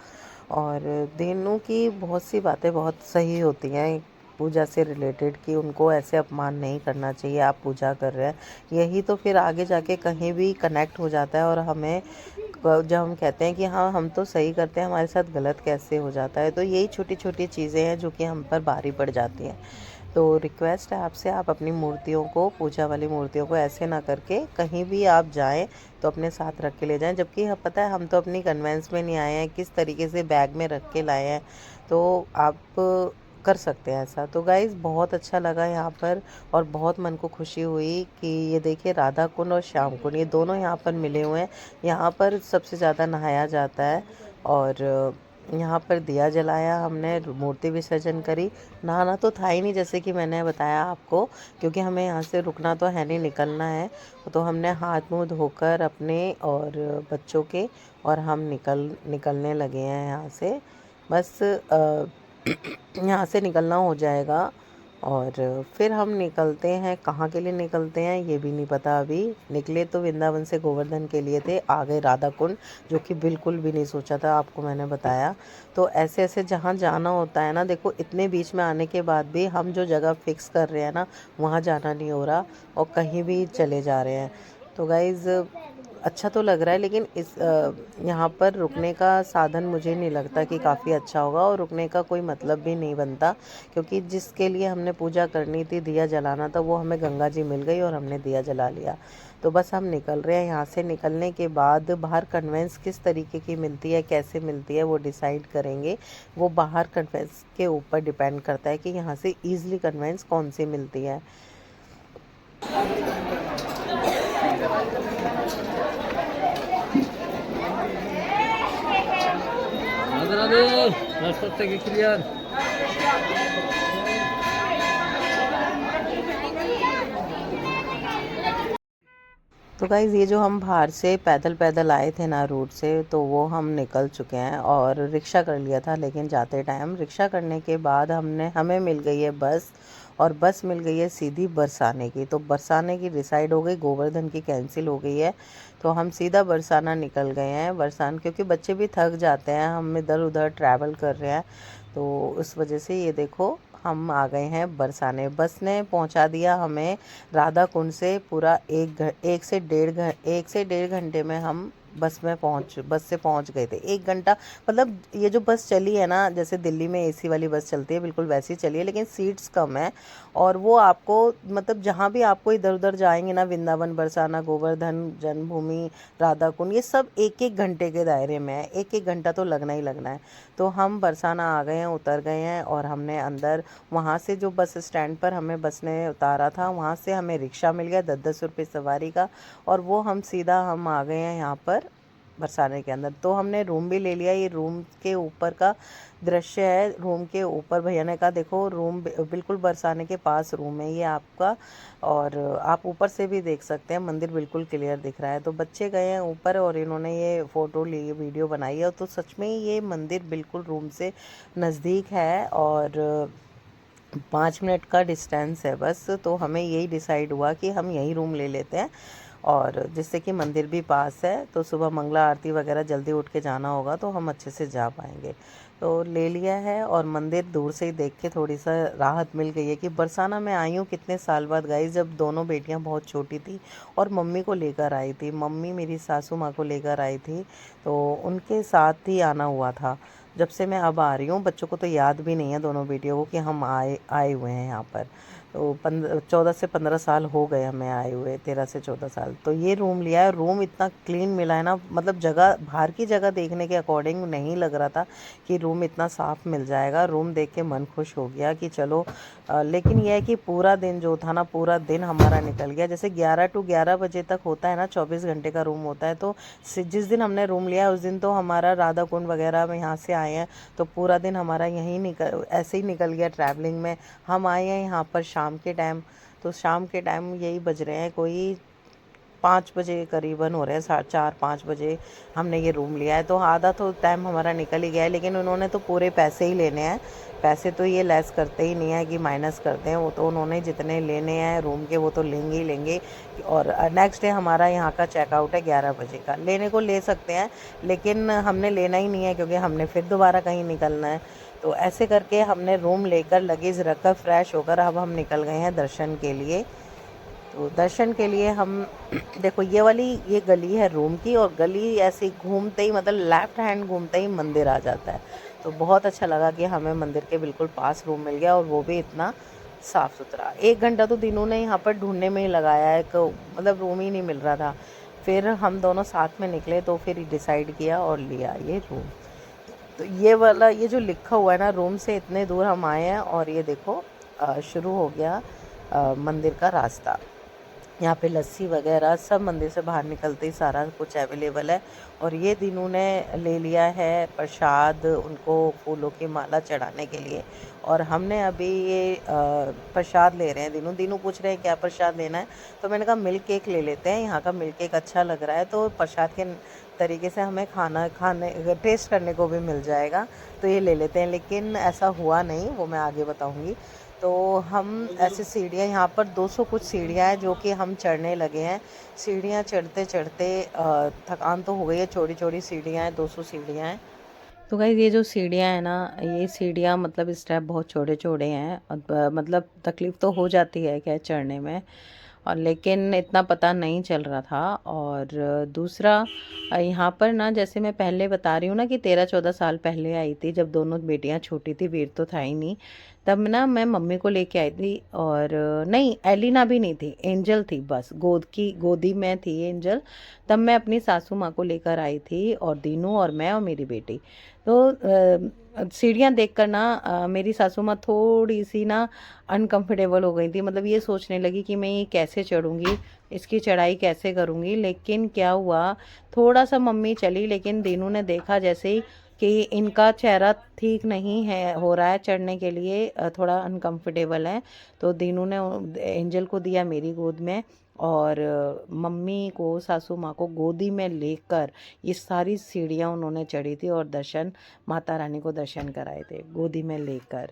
और दिनों की बहुत सी बातें बहुत सही होती हैं पूजा से रिलेटेड कि उनको ऐसे अपमान नहीं करना चाहिए, आप पूजा कर रहे हैं, यही तो फिर आगे जाके कहीं भी कनेक्ट हो जाता है। और हमें जब हम कहते हैं कि हाँ हम तो सही करते हैं, हमारे साथ गलत कैसे हो जाता है, तो यही छोटी छोटी चीज़ें हैं जो कि हम पर भारी पड़ जाती हैं। तो रिक्वेस्ट है आपसे, आप अपनी मूर्तियों को, पूजा वाली मूर्तियों को ऐसे ना करके कहीं भी आप जाएं तो अपने साथ रख के ले जाएं। जबकि पता है हम तो अपनी कन्वेंस में नहीं आए हैं, किस तरीके से बैग में रख के लाए हैं, तो आप कर सकते हैं ऐसा। तो गाइज़ बहुत अच्छा लगा यहाँ पर और बहुत मन को खुशी हुई कि ये देखिए राधा कुंड और श्याम कुंड ये दोनों यहाँ पर मिले हुए हैं। यहाँ पर सबसे ज़्यादा नहाया जाता है और यहाँ पर दिया जलाया हमने, मूर्ति विसर्जन करी। नहाना तो था ही नहीं जैसे कि मैंने बताया आपको, क्योंकि हमें यहाँ से रुकना तो है नहीं, निकलना है। तो हमने हाथ मुंह धोकर अपने और बच्चों के और हम निकलने लगे हैं यहाँ से। बस यहाँ से निकलना हो जाएगा और फिर हम निकलते हैं। कहाँ के लिए निकलते हैं ये भी नहीं पता अभी। निकले तो वृंदावन से गोवर्धन के लिए थे, आ गए राधा कुंड, जो कि बिल्कुल भी नहीं सोचा था, आपको मैंने बताया। तो ऐसे ऐसे जहाँ जाना होता है ना, देखो इतने बीच में आने के बाद भी हम जो जगह फिक्स कर रहे हैं ना, वहाँ जाना नहीं हो रहा और कहीं भी चले जा रहे हैं। तो गाइज़ अच्छा तो लग रहा है, लेकिन इस यहाँ पर रुकने का साधन मुझे नहीं लगता कि काफ़ी अच्छा होगा और रुकने का कोई मतलब भी नहीं बनता, क्योंकि जिसके लिए हमने पूजा करनी थी, दिया जलाना था, वो हमें गंगा जी मिल गई और हमने दिया जला लिया। तो बस हम निकल रहे हैं यहाँ से। निकलने के बाद बाहर कन्वेंस किस तरीके की मिलती है, कैसे मिलती है, वो डिसाइड करेंगे। वो बाहर कन्वेंस के ऊपर डिपेंड करता है कि यहाँ से ईज़िली कन्वेंस कौन सी मिलती है। राधे रास्ता থেকে ক্লিয়ার। तो गाइज़ ये जो हम बाहर से पैदल पैदल आए थे ना रूट से, तो वो हम निकल चुके हैं और रिक्शा कर लिया था। लेकिन जाते टाइम रिक्शा करने के बाद हमें मिल गई है बस, और बस मिल गई है सीधी बरसाने की। तो बरसाने की डिसाइड हो गई, गोवर्धन की कैंसिल हो गई है। तो हम सीधा बरसाना निकल गए हैं। बरसान क्योंकि बच्चे भी थक जाते हैं, हम इधर उधर ट्रैवल कर रहे हैं, तो उस वजह से ये देखो हम आ गए हैं बरसाने। बस ने पहुंचा दिया हमें राधा कुंड से पूरा एक से डेढ़ घंटे में हम बस से पहुंच गए थे। 1 घंटा मतलब ये जो बस चली है ना, जैसे दिल्ली में एसी वाली बस चलती है बिल्कुल वैसी चली है, लेकिन सीट्स कम है। और वो आपको मतलब जहाँ भी आपको इधर उधर जाएंगे ना, वृंदावन, बरसाना, गोवर्धन, जन्मभूमि, राधा कुंड, ये सब 1-1 घंटे के दायरे में है। 1-1 घंटा तो लगना ही लगना है। तो हम बरसाना आ गए हैं, उतर गए हैं और हमने अंदर वहाँ से जो बस स्टैंड पर हमें बस ने उतारा था, वहाँ से हमें रिक्शा मिल गया 10-10 रुपये सवारी का, और वो हम सीधा हम आ गए हैं यहाँ पर बरसाने के अंदर। तो हमने रूम भी ले लिया। ये रूम के ऊपर का दृश्य है। रूम के ऊपर भैया ने कहा देखो रूम बिल्कुल बरसाने के पास रूम है ये आपका, और आप ऊपर से भी देख सकते हैं, मंदिर बिल्कुल क्लियर दिख रहा है। तो बच्चे गए हैं ऊपर और इन्होंने ये फ़ोटो ली, वीडियो बनाई है। तो सच में ये मंदिर बिल्कुल रूम से नज़दीक है और 5 मिनट का डिस्टेंस है बस। तो हमें यही डिसाइड हुआ कि हम यही रूम ले लेते हैं, और जिससे कि मंदिर भी पास है, तो सुबह मंगला आरती वगैरह जल्दी उठ के जाना होगा तो हम अच्छे से जा पाएंगे। तो ले लिया है और मंदिर दूर से ही देख के थोड़ी सा राहत मिल गई है कि बरसाना में आई हूँ कितने साल बाद गाइस, जब दोनों बेटियाँ बहुत छोटी थी और मम्मी को लेकर आई थी। मम्मी मेरी सासू माँ को लेकर आई थी, तो उनके साथ ही आना हुआ था। जब से मैं अब आ रही हूँ, बच्चों को तो याद भी नहीं है दोनों बेटियों को कि हम आए हुए हैं यहाँ पर। तो 14 से 15 साल हो गए हमें आए हुए, 13 से 14 साल। तो ये रूम लिया है। रूम इतना क्लीन मिला है ना, मतलब जगह बाहर की जगह देखने के अकॉर्डिंग नहीं लग रहा था कि रूम इतना साफ़ मिल जाएगा। रूम देख के मन खुश हो गया कि चलो लेकिन यह है कि पूरा दिन जो था ना, पूरा दिन हमारा निकल गया। जैसे 11 to 11 बजे तक होता है ना, 24 घंटे का रूम होता है। तो जिस दिन हमने रूम लिया उस दिन तो हमारा राधा कुंड वगैरह में यहाँ से आए हैं, तो पूरा दिन हमारा यहीं ऐसे ही निकल गया ट्रैवलिंग में। हम आए हैं यहाँ पर शाम के टाइम, तो शाम के टाइम यही बज रहे हैं कोई 5 बजे करीबन हो रहे हैं, 4:30-5 बजे हमने ये रूम लिया है। तो आधा तो टाइम हमारा निकल ही गया है, लेकिन उन्होंने तो पूरे पैसे ही लेने हैं। पैसे तो ये लेस करते ही नहीं है कि माइनस करते हैं, वो तो उन्होंने जितने लेने हैं रूम के वो तो लेंगे ही लेंगे। और नेक्स्ट डे हमारा यहाँ का चेकआउट है 11 बजे का। लेने को ले सकते हैं, लेकिन हमने लेना ही नहीं है क्योंकि हमने फिर दोबारा कहीं निकलना है। तो ऐसे करके हमने रूम लेकर लगेज रखकर फ्रेश होकर अब हम निकल गए हैं दर्शन के लिए। तो दर्शन के लिए हम देखो ये गली है रूम की, और गली ऐसे घूमते ही मतलब लेफ़्ट हैंड घूमते ही मंदिर आ जाता है। तो बहुत अच्छा लगा कि हमें मंदिर के बिल्कुल पास रूम मिल गया, और वो भी इतना साफ़ सुथरा। 1 घंटा तो दिनों ने यहाँ पर ढूंढने में ही लगाया है, मतलब रूम ही नहीं मिल रहा था। फिर हम दोनों साथ में निकले तो फिर डिसाइड किया और लिया ये रूम। तो ये वाला ये जो लिखा हुआ है ना, रूम से इतने दूर हम आए हैं, और ये देखो शुरू हो गया मंदिर का रास्ता। यहाँ पे लस्सी वगैरह सब मंदिर से बाहर निकलते ही सारा कुछ अवेलेबल है। और ये दीनू ने ले लिया है प्रसाद, उनको फूलों की माला चढ़ाने के लिए। और हमने अभी ये प्रसाद ले रहे हैं। दीनू पूछ रहे हैं क्या प्रसाद लेना है, तो मैंने कहा मिल्क केक ले लेते हैं, यहाँ का मिल्क केक अच्छा लग रहा है, तो प्रसाद के तरीके से हमें खाने टेस्ट करने को भी मिल जाएगा, तो ये ले लेते हैं। लेकिन ऐसा हुआ नहीं, वो मैं आगे बताऊँगी। तो हम ऐसे सीढ़ियाँ, यहाँ पर 200 कुछ सीढ़ियाँ हैं जो कि हम चढ़ने लगे हैं। सीढ़ियाँ चढ़ते चढ़ते थकान तो हो गई है, चौड़ी चौड़ी सीढ़ियाँ हैं, 200 सीढ़ियाँ हैं। तो गाइस ये जो सीढ़ियाँ हैं ना, ये सीढ़ियाँ मतलब स्टेप बहुत छोटे छोटे हैं, मतलब तकलीफ़ तो हो जाती है क्या चढ़ने में, और लेकिन इतना पता नहीं चल रहा था। और दूसरा यहाँ पर ना, जैसे मैं पहले बता रही हूँ ना कि 13-14 साल पहले आई थी, जब दोनों बेटियाँ छोटी थी, वीर तो था ही नहीं, तब ना मैं मम्मी को लेके आई थी। और नहीं, एलिना भी नहीं थी, एंजल थी, बस गोदी में थी एंजल। तब मैं अपनी सासू माँ को लेकर आई थी, और दीनू और मैं और मेरी बेटी। तो सीढ़ियाँ देखकर ना मेरी सासू माँ थोड़ी सी ना अनकंफर्टेबल हो गई थी, मतलब ये सोचने लगी कि मैं ये कैसे चढ़ूँगी, इसकी चढ़ाई कैसे करूँगी। लेकिन क्या हुआ, थोड़ा सा मम्मी चली, लेकिन दीनू ने देखा जैसे ही कि इनका चेहरा ठीक नहीं है, हो रहा है चढ़ने के लिए, थोड़ा अनकंफर्टेबल है, तो दीनू ने एंजल को दिया मेरी गोद में, और मम्मी को, सासू माँ को गोदी में लेकर ये सारी सीढ़ियाँ उन्होंने चढ़ी थी, और माता रानी को दर्शन कराए थे गोदी में लेकर।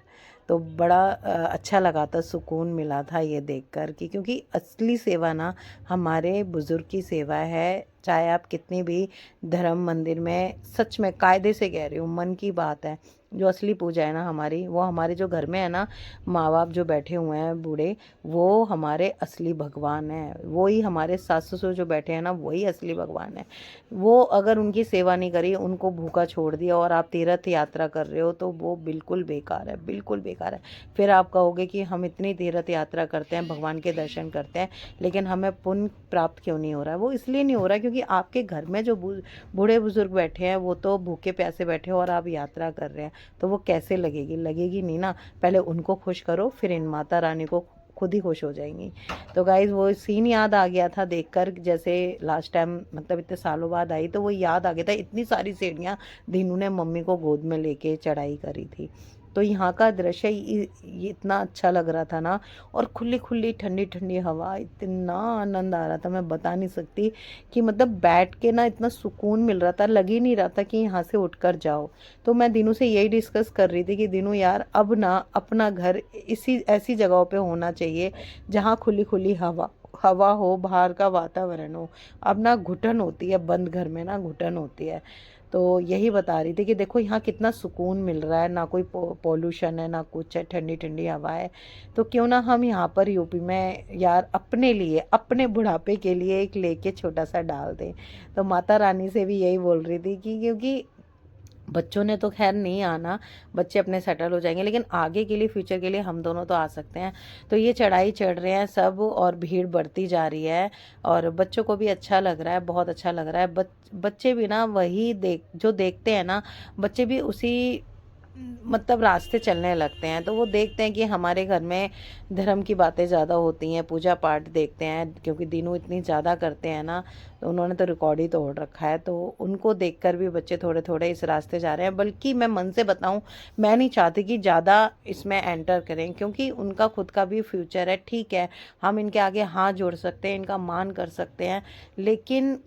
तो बड़ा अच्छा लगा था, सुकून मिला था ये देखकर कि क्योंकि असली सेवा ना हमारे बुज़ुर्ग की सेवा है। चाहे आप कितनी भी धर्म मंदिर में, सच में कायदे से कह रही हूँ, मन की बात है, जो असली पूजा है ना हमारी, वो हमारे जो घर में है ना, माँ बाप जो बैठे हुए हैं बूढ़े, वो हमारे असली भगवान हैं। वही हमारे सास ससुर जो बैठे हैं ना, वही असली भगवान है। वो अगर उनकी सेवा नहीं करी, उनको भूखा छोड़ दिया, और आप तीर्थ यात्रा कर रहे हो, तो वो बिल्कुल बेकार है, बिल्कुल बेकार है। फिर आप कहोगे कि हम इतनी तीर्थ यात्रा करते हैं, भगवान के दर्शन करते हैं, लेकिन हमें पुण्य प्राप्त क्यों नहीं हो रहा है? वो इसलिए नहीं हो रहा क्योंकि आपके घर में जो बूढ़े बुजुर्ग बैठे हैं, वो तो भूखे प्यासे बैठे हो, और आप यात्रा कर रहे हैं, तो वो कैसे लगेगी नहीं ना। पहले उनको खुश करो, फिर इन माता रानी को खुद ही खुश हो जाएंगी। तो गाइज़ वो सीन याद आ गया था देखकर, जैसे लास्ट टाइम मतलब इतने सालों बाद आई, तो वो याद आ गया था। इतनी सारी सीढ़ियाँ दीनू ने मम्मी को गोद में लेके चढ़ाई करी थी। तो यहाँ का दृश्य ये इतना अच्छा लग रहा था ना, और खुली खुली ठंडी ठंडी हवा, इतना आनंद आ रहा था, मैं बता नहीं सकती कि मतलब बैठ के ना इतना सुकून मिल रहा था, लग ही नहीं रहा था कि यहाँ से उठकर जाओ। तो मैं दिनों से यही डिस्कस कर रही थी कि दिनों यार, अब ना अपना घर ऐसी जगहों पे होना चाहिए जहाँ खुली खुली हवा हो, बाहर का वातावरण हो। अब ना घुटन होती है, बंद घर में ना घुटन होती है। तो यही बता रही थी कि देखो यहाँ कितना सुकून मिल रहा है, ना कोई पॉल्यूशन है, ना कुछ है, ठंडी ठंडी हवा है। तो क्यों ना हम यहाँ पर यूपी में यार अपने लिए, अपने बुढ़ापे के लिए एक लेके छोटा सा डाल दें। तो माता रानी से भी यही बोल रही थी कि क्योंकि बच्चों ने तो खैर नहीं आना, बच्चे अपने सेटल हो जाएंगे, लेकिन आगे के लिए, फ्यूचर के लिए हम दोनों तो आ सकते हैं। तो ये चढ़ाई चढ़ रहे हैं सब, और भीड़ बढ़ती जा रही है, और बच्चों को भी अच्छा लग रहा है, बहुत अच्छा लग रहा है। बच्चे भी ना वही जो देखते हैं ना, बच्चे भी उसी मतलब रास्ते चलने लगते हैं तो वो देखते हैं कि हमारे घर में धर्म की बातें ज़्यादा होती हैं, पूजा पाठ देखते हैं, क्योंकि दिनों इतनी ज़्यादा करते हैं ना, तो उन्होंने तो रिकॉर्ड ही तोड़ रखा है। तो उनको देखकर भी बच्चे थोड़े थोड़े इस रास्ते जा रहे हैं। बल्कि मैं मन से बताऊं, मैं नहीं चाहती कि ज़्यादा इसमें एंटर करें, क्योंकि उनका खुद का भी फ्यूचर है। ठीक है, हम इनके आगे हाथ जोड़ सकते हैं, इनका मान कर सकते हैं, लेकिन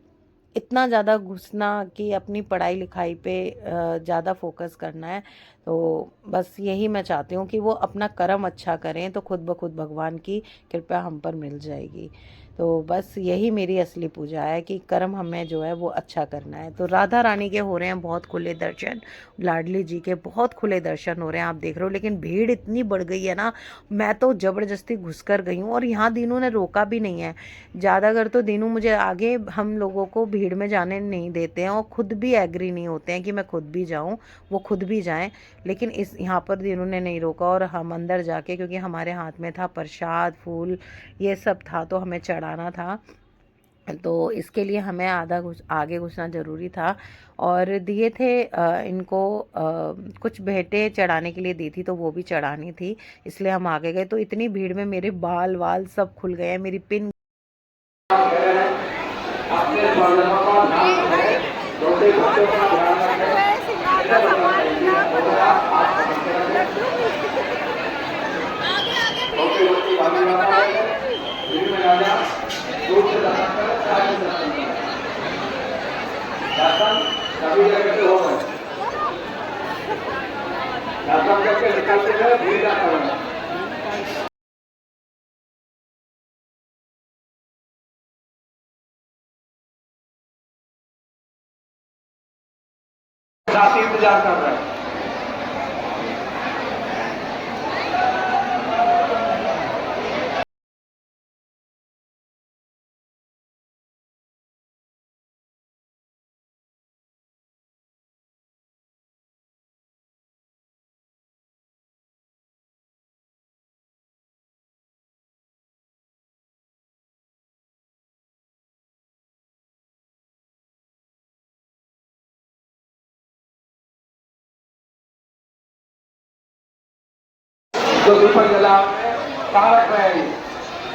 इतना ज़्यादा घुसना कि अपनी पढ़ाई लिखाई पे ज़्यादा फोकस करना है। तो बस यही मैं चाहती हूँ कि वो अपना कर्म अच्छा करें, तो खुद ब खुद भगवान की कृपा हम पर मिल जाएगी। तो बस यही मेरी असली पूजा है कि कर्म हमें जो है वो अच्छा करना है। तो राधा रानी के हो रहे हैं बहुत खुले दर्शन, लाडली जी के बहुत खुले दर्शन हो रहे हैं, आप देख रहे हो। लेकिन भीड़ इतनी बढ़ गई है ना, मैं तो ज़बरदस्ती घुस कर गई हूँ, और यहाँ दीनू ने रोका भी नहीं है। ज़्यादातर तो दीनू मुझे आगे हम लोगों को भीड़ में जाने नहीं देते हैं, और खुद भी एग्री नहीं होते हैं कि मैं खुद भी जाऊँ, वो खुद भी जाएं। लेकिन इस यहाँ पर दीनू ने नहीं रोका, और हम अंदर जाके, क्योंकि हमारे हाथ में था प्रसाद, फूल, ये सब था, तो हमें चढ़ाना था, तो इसके लिए हमें आगे घुसना ज़रूरी था। और दिए थे इनको कुछ भेंटें चढ़ाने के लिए दी थी, तो वो भी चढ़ानी थी, इसलिए हम आगे गए। तो इतनी भीड़ में मेरे बाल वाल सब खुल गए हैं, मेरी पिन इंतजार कर रहे हैं। जो दीपक जला कहाँ रख रहे हैं?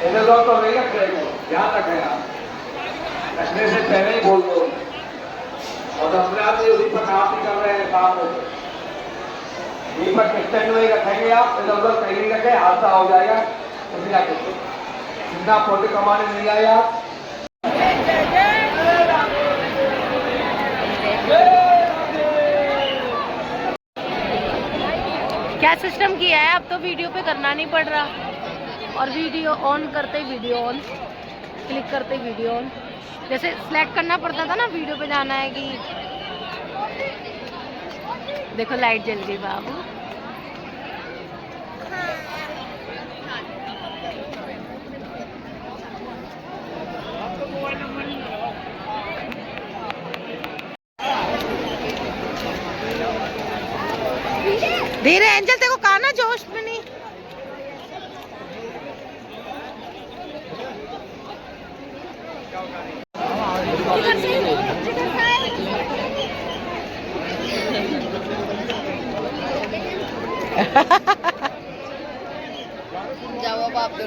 इधर लोग तो नहीं रख रहे हैं, ध्यान रखें आप, रखने से पहले ही बोल दो। और अपने आप ये दीपक आप ही कर रहे हैं काम हो, दीपक स्टैंड में रखेंगे आप, इधर उधर कहीं नहीं रखें, हादसा हो जाएगा। जितना फोटो कमाने नहीं आए आप। क्या सिस्टम किया है, अब तो वीडियो पे करना नहीं पड़ रहा, और वीडियो ऑन करते ही वीडियो ऑन, क्लिक करते ही वीडियो ऑन, जैसे सिलेक्ट करना पड़ता था ना वीडियो पे जाना है कि। देखो लाइट जल गई बाबू। धीरे एंजल, तेरे को कहा ना जोश में नहीं। जवाब आप दो।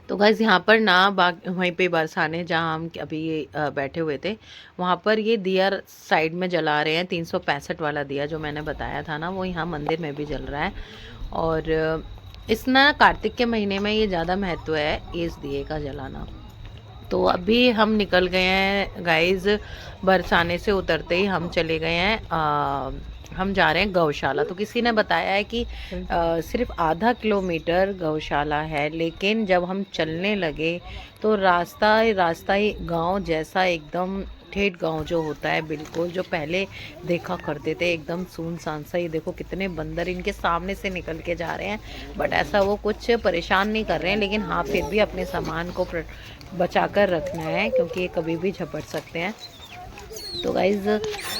तो गाइस यहाँ पर ना वहीं पे बरसाने जहाँ हम अभी बैठे हुए थे, वहाँ पर ये दिया साइड में जला रहे हैं। 365 वाला दिया जो मैंने बताया था ना, वो यहाँ मंदिर में भी जल रहा है। और इस ना कार्तिक के महीने में ये ज़्यादा महत्व है इस दिए का जलाना। तो अभी हम निकल गए हैं गाइस, बरसाने से उतरते ही हम चले गए हैं, हम जा रहे हैं गौशाला। तो किसी ने बताया है कि सिर्फ आधा किलोमीटर गौशाला है, लेकिन जब हम चलने लगे तो रास्ता ही गांव जैसा एकदम ठेठ गांव जो होता है, बिल्कुल जो पहले देखा करते थे, एकदम सुनसान सा। ये देखो कितने बंदर इनके सामने से निकल के जा रहे हैं, बट ऐसा वो कुछ परेशान नहीं कर रहे हैं, लेकिन हाँ फिर भी अपने सामान को बचा कर रखना है, क्योंकि ये कभी भी झपट सकते हैं। तो गाइज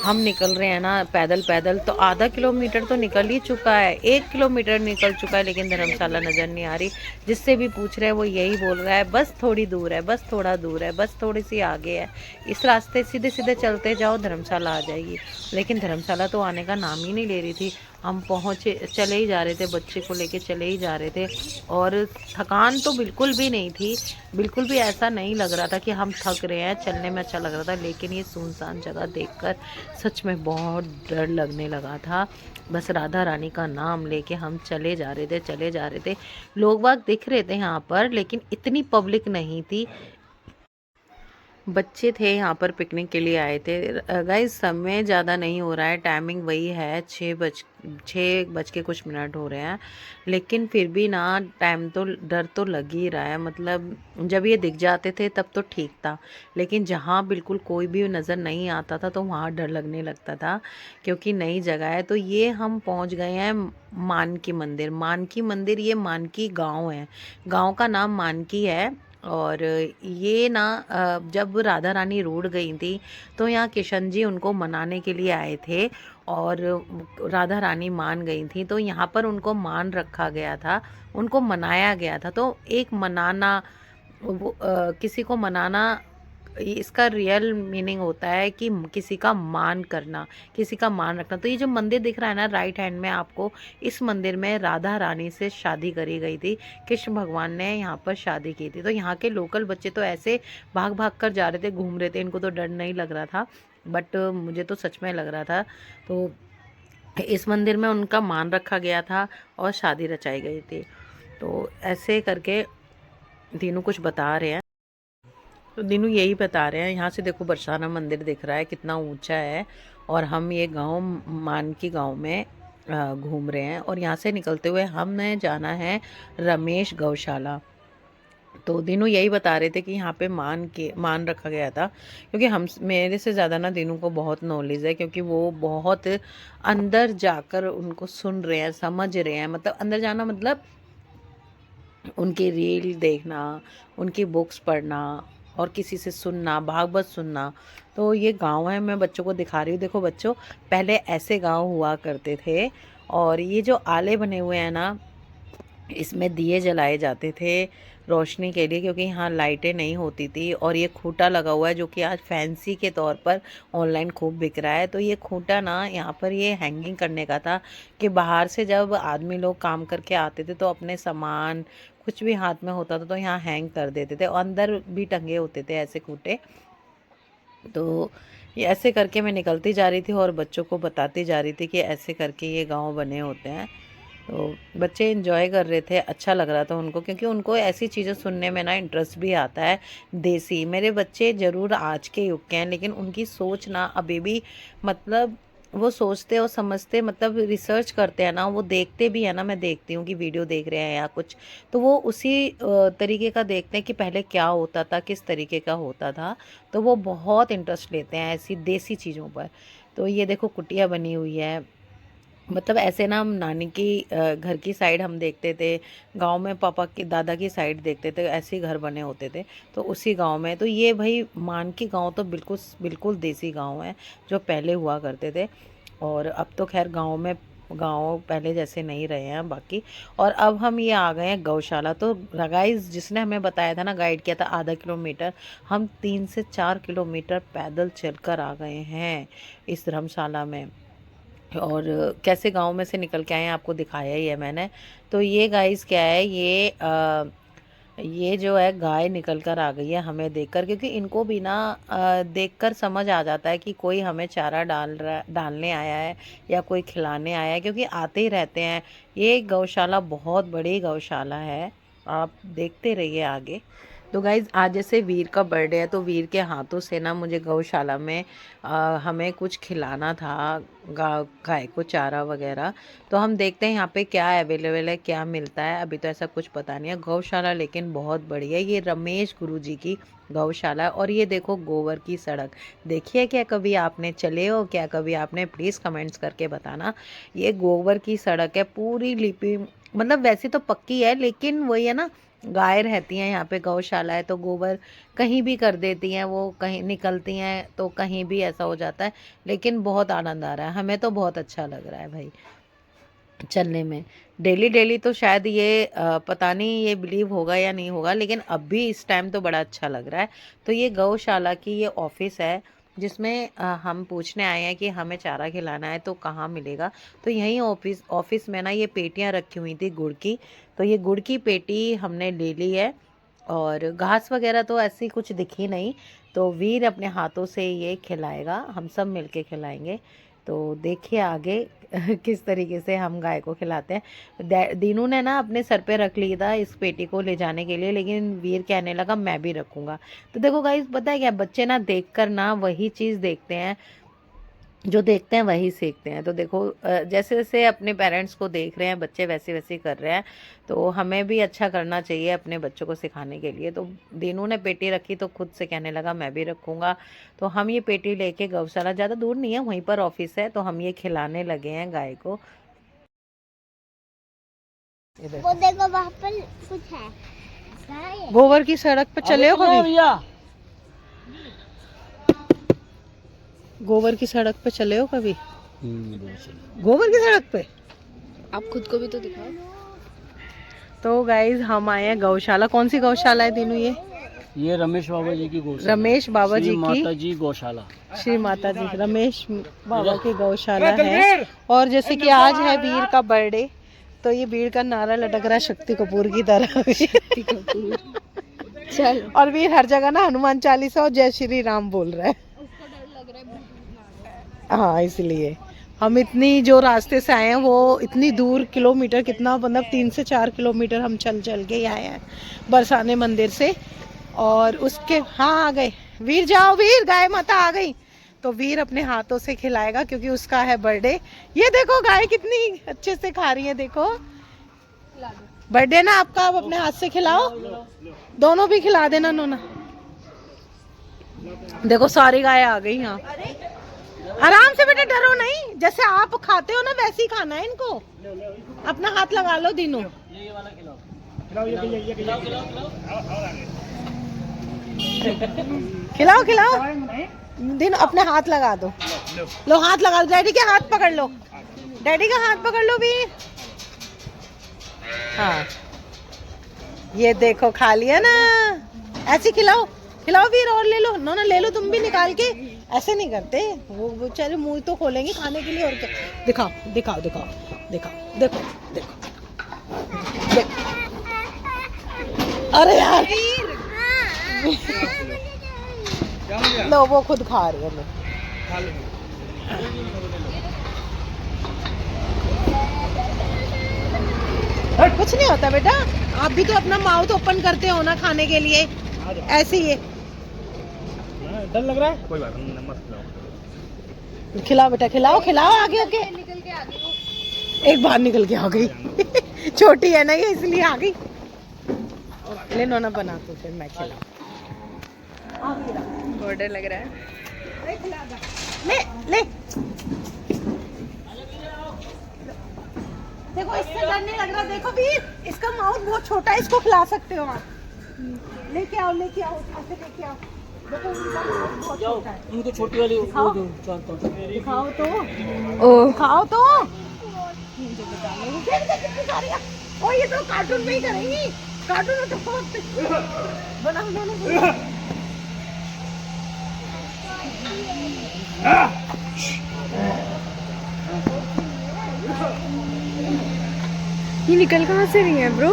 हम निकल रहे हैं ना पैदल पैदल, तो आधा किलोमीटर तो निकल ही चुका है, 1 किलोमीटर निकल चुका है, लेकिन धर्मशाला नज़र नहीं आ रही। जिससे भी पूछ रहे हैं वो यही बोल रहा है, बस थोड़ी दूर है, बस थोड़ा दूर है, बस थोड़ी सी आगे है, इस रास्ते सीधे सीधे चलते जाओ धर्मशाला आ जाएगी। लेकिन धर्मशाला तो आने का नाम ही नहीं ले रही थी। हम चले ही जा रहे थे, बच्चे को लेके चले ही जा रहे थे, और थकान तो बिल्कुल भी नहीं थी, बिल्कुल भी ऐसा नहीं लग रहा था कि हम थक रहे हैं, चलने में अच्छा लग रहा था। लेकिन ये सुनसान जगह देखकर सच में बहुत डर लगने लगा था। बस राधा रानी का नाम लेके हम चले जा रहे थे। लोग बाग दिख रहे थे यहाँ पर, लेकिन इतनी पब्लिक नहीं थी। बच्चे थे यहाँ पर पिकनिक के लिए आए थे। गाइस समय ज़्यादा नहीं हो रहा है, टाइमिंग वही है, 6 बज के कुछ मिनट हो रहे हैं, लेकिन फिर भी ना टाइम तो डर तो लग ही रहा है। मतलब जब ये दिख जाते थे तब तो ठीक था, लेकिन जहाँ बिल्कुल कोई भी नज़र नहीं आता था तो वहाँ डर लगने लगता था, क्योंकि नई जगह है। तो ये हम पहुँच गए हैं मानकी मंदिर। ये मानकी गाँव है, गाँव का नाम मानकी है। और ये ना जब राधा रानी रूठ गई थी तो यहाँ किशन जी उनको मनाने के लिए आए थे, और राधा रानी मान गई थी, तो यहाँ पर उनको मान रखा गया था, उनको मनाया गया था। तो एक मनाना, किसी को मनाना, इसका रियल मीनिंग होता है कि किसी का मान करना, किसी का मान रखना। तो ये जो मंदिर दिख रहा है ना राइट हैंड में आपको, इस मंदिर में राधा रानी से शादी करी गई थी, कृष्ण भगवान ने यहाँ पर शादी की थी। तो यहाँ के लोकल बच्चे तो ऐसे भाग भाग कर जा रहे थे, घूम रहे थे, इनको तो डर नहीं लग रहा था, बट मुझे तो सच में लग रहा था। तो इस मंदिर में उनका मान रखा गया था और शादी रचाई गई थी। तो ऐसे करके तीनों कुछ बता रहे हैं। तो दीनू यही बता रहे हैं। यहाँ से देखो बरसाना मंदिर दिख रहा है, कितना ऊंचा है, और हम ये गांव मानकी गांव में घूम रहे हैं। और यहाँ से निकलते हुए हमें जाना है रमेश गौशाला। तो दीनू यही बता रहे थे कि यहाँ पे मान रखा गया था, क्योंकि हम मेरे से ज़्यादा ना दीनू को बहुत नॉलेज है, क्योंकि वो बहुत अंदर जाकर उनको सुन रहे हैं, समझ रहे हैं। मतलब अंदर जाना मतलब उनकी रील देखना, उनकी बुक्स पढ़ना, और किसी से सुनना, भागवत सुनना। तो ये गांव है, मैं बच्चों को दिखा रही हूँ। देखो बच्चों, पहले ऐसे गांव हुआ करते थे, और ये जो आले बने हुए हैं ना, इसमें दिए जलाए जाते थे रोशनी के लिए, क्योंकि यहाँ लाइटें नहीं होती थी। और ये खूंटा लगा हुआ है जो कि आज फैंसी के तौर पर ऑनलाइन खूब बिक रहा है। तो ये खूंटा ना यहाँ पर ये हैंगिंग करने का था, कि बाहर से जब आदमी लोग काम करके आते थे तो अपने सामान कुछ भी हाथ में होता था तो यहाँ हैंग कर देते थे, और अंदर भी टंगे होते थे ऐसे खूंटे। तो ये ऐसे करके मैं निकलती जा रही थी और बच्चों को बताती जा रही थी कि ऐसे करके ये गांव बने होते हैं। तो बच्चे एंजॉय कर रहे थे, अच्छा लग रहा था उनको, क्योंकि उनको ऐसी चीज़ें सुनने में ना इंटरेस्ट भी आता है। देसी मेरे बच्चे ज़रूर आज के युग के हैं, लेकिन उनकी सोच ना अभी भी, मतलब वो सोचते और समझते, मतलब रिसर्च करते हैं ना, वो देखते भी है ना, मैं देखती हूँ कि वीडियो देख रहे हैं या कुछ, तो वो उसी तरीके का देखते हैं कि पहले क्या होता था, किस तरीके का होता था। तो वो बहुत इंटरेस्ट लेते हैं ऐसी देसी चीज़ों पर। तो ये देखो कुटिया बनी हुई है, मतलब ऐसे ना हम नानी की घर की साइड हम देखते थे, गांव में पापा की दादा की साइड देखते थे, ऐसे ही घर बने होते थे। तो उसी गांव में, तो ये भाई मानकी गांव तो बिल्कुल बिल्कुल देसी गांव है जो पहले हुआ करते थे। और अब तो खैर गांव पहले जैसे नहीं रहे हैं बाकी। और अब हम ये आ गए हैं गौशाला। तो गाइस जिसने हमें बताया था ना, गाइड किया था आधा किलोमीटर, हम 3 से 4 किलोमीटर पैदल चलकर आ गए हैं इस धर्मशाला में। और कैसे गांव में से निकल के आए हैं आपको दिखाया ही है मैंने। तो ये गाइस क्या है, ये जो है गाय निकल कर आ गई है हमें देखकर, क्योंकि इनको भी ना देखकर समझ आ जाता है कि कोई हमें चारा डालने आया है या कोई खिलाने आया है, क्योंकि आते ही रहते हैं। ये गौशाला बहुत बड़ी गौशाला है, आप देखते रहिए आगे। तो गाइज़ आज जैसे वीर का बर्थडे है तो वीर के हाथों से ना मुझे गौशाला में हमें कुछ खिलाना था, गाय को चारा वगैरह। तो हम देखते हैं यहाँ पे क्या अवेलेबल है, क्या मिलता है। अभी तो ऐसा कुछ पता नहीं है। गौशाला लेकिन बहुत बड़ी है, ये रमेश गुरुजी की गौशाला। और ये देखो गोबर की सड़क, देखिए क्या कभी आपने चले हो क्या, कभी आपने, प्लीज़ कमेंट्स करके बताना। ये गोबर की सड़क है, पूरी लिपि, मतलब वैसे तो पक्की है लेकिन वही है ना, गाय रहती हैं यहाँ पे, गौशाला है तो गोबर कहीं भी कर देती हैं, वो कहीं निकलती हैं तो कहीं भी ऐसा हो जाता है। लेकिन बहुत आनंद आ रहा है, हमें तो बहुत अच्छा लग रहा है भाई चलने में। डेली डेली तो शायद ये पता नहीं ये बिलीव होगा या नहीं होगा, लेकिन अब भी इस टाइम तो बड़ा अच्छा लग रहा है। तो ये गौशाला की ये ऑफिस है जिसमें हम पूछने आए हैं कि हमें चारा खिलाना है तो कहाँ मिलेगा। तो यहीं ऑफिस में ना ये पेटियां रखी हुई थी गुड़ की, तो ये गुड़ की पेटी हमने ले ली है। और घास वगैरह तो ऐसी कुछ दिखी नहीं, तो वीर अपने हाथों से ये खिलाएगा, हम सब मिलके खिलाएंगे। तो देखिए आगे किस तरीके से हम गाय को खिलाते हैं। दीनू ने ना अपने सर पे रख लिया था इस पेटी को ले जाने के लिए, लेकिन वीर कहने लगा मैं भी रखूँगा। तो देखो गाइस, पता है क्या, बच्चे ना देखकर ना वही चीज़ देखते हैं, जो देखते हैं वही सीखते हैं। तो देखो जैसे जैसे अपने पेरेंट्स को देख रहे हैं बच्चे वैसे वैसे कर रहे हैं, तो हमें भी अच्छा करना चाहिए अपने बच्चों को सिखाने के लिए। तो दीनू ने पेटी रखी तो खुद से कहने लगा मैं भी रखूँगा। तो हम ये पेटी लेके गौशाला, ज़्यादा दूर नहीं है, वहीं पर ऑफिस है, तो हम ये खिलाने लगे हैं गाय को। वो देखो वहाँ पर कुछ है, गाय। गोबर की सड़क पे चले हो कभी? भैया गोबर की सड़क पे चले हो कभी? गोबर की सड़क पे आप खुद को भी तो दिखाओ। तो गाइज हम आए हैं गौशाला। कौन सी गौशाला है दीनू ये रमेश बाबा जी की गौशाला, रमेश बाबा जी श्री की, माता जी गौशाला, श्री माता जी रमेश बाबा की गौशाला है। और जैसे कि आज है वीर का बर्थडे, तो ये वीर का नारा लटक रहा है शक्ति कपूर की तरह। शक्ति कपूर चल। और वीर हर जगह ना हनुमान चालीसा और जय श्री राम बोल रहा है। हाँ, इसलिए हम इतनी जो रास्ते से आए हैं वो इतनी दूर, किलोमीटर कितना, मतलब 3 से 4 किलोमीटर हम चल चल के आए हैं बरसाने मंदिर से। और उसके, हाँ आ गए वीर, जाओ वीर, गाय माता आ गई। तो वीर अपने हाथों से खिलाएगा क्योंकि उसका है बर्थडे। ये देखो गाय कितनी अच्छे से खा रही है, देखो बर्थडे ना आपका, आप अपने हाथ से खिलाओ, दोनों भी खिला देना नोना। देखो सारी गाय आ गई यहाँ। आराम से बेटा, डरो नहीं, जैसे आप खाते हो ना वैसे ही खाना है इनको। अपना हाथ लगा लो दीनू। खिलाओ खिलाओ दिन, अपने हाथ लगा दो। लो हाथ लगा दो, डैडी के हाथ पकड़ लो, डैडी का हाथ पकड़ लो भी। हाँ ये देखो खा लिया ना। ऐसे खिलाओ, खिलाओ वीर, और ले लो नोना, ले लो तुम भी निकाल के। ऐसे नहीं करते वो बेचारे, मुंह तो खोलेंगे खाने के लिए, और क्या। दिखाओ दिखाओ दिखाओ दिखाओ, देखो देखो देखो। अरे यार लो, वो खुद खा रही है। कुछ नहीं होता बेटा, आप भी तो अपना माउथ ओपन करते हो ना खाने के लिए, ऐसे ही है। डर लग रहा है, कोई बात नहीं, मत खिलाओ। खिलाओ बेटा, खिलाओ खिलाओ आगे ओके। एक बार निकल के आ गई। छोटी है ना ये, इसलिए आ गई। ले नोना बना तो फिर मैं खिलाऊं। बॉर्डर लग रहा है। ले ले, देखो इससे डर नहीं लग रहा। देखो वीर, इसका माउथ बहुत छोटा है, इसको खिला सकते हो आप। लेके आओ लेके आओ, ऐसे लेके आओ। देखो इनका माउथ बहुत छोटा है। उनको छोटी वाली दिखाओ। वो दो, दिखाओ तो, ओ खाओ तो। ओ ये तो कार्टून में ही करेंगी, कार्टून में तो बहुत बना उन्होंने। ये निकल कहाँ से रही है ब्रो?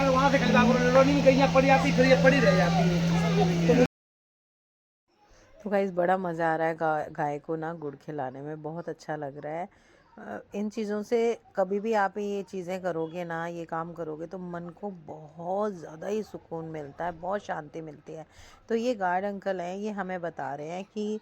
वहाँ से रनिंग कहीं पड़ी आती, फिर ये पड़ी रह जाती है। तो गाइस बड़ा मज़ा आ रहा है गाय को ना गुड़ खिलाने में, बहुत अच्छा लग रहा है। इन चीज़ों से कभी भी आप ये चीज़ें करोगे ना, ये काम करोगे तो मन को बहुत ज़्यादा ही सुकून मिलता है, बहुत शांति मिलती है। तो ये गार्ड अंकल हैं, ये हमें बता रहे हैं कि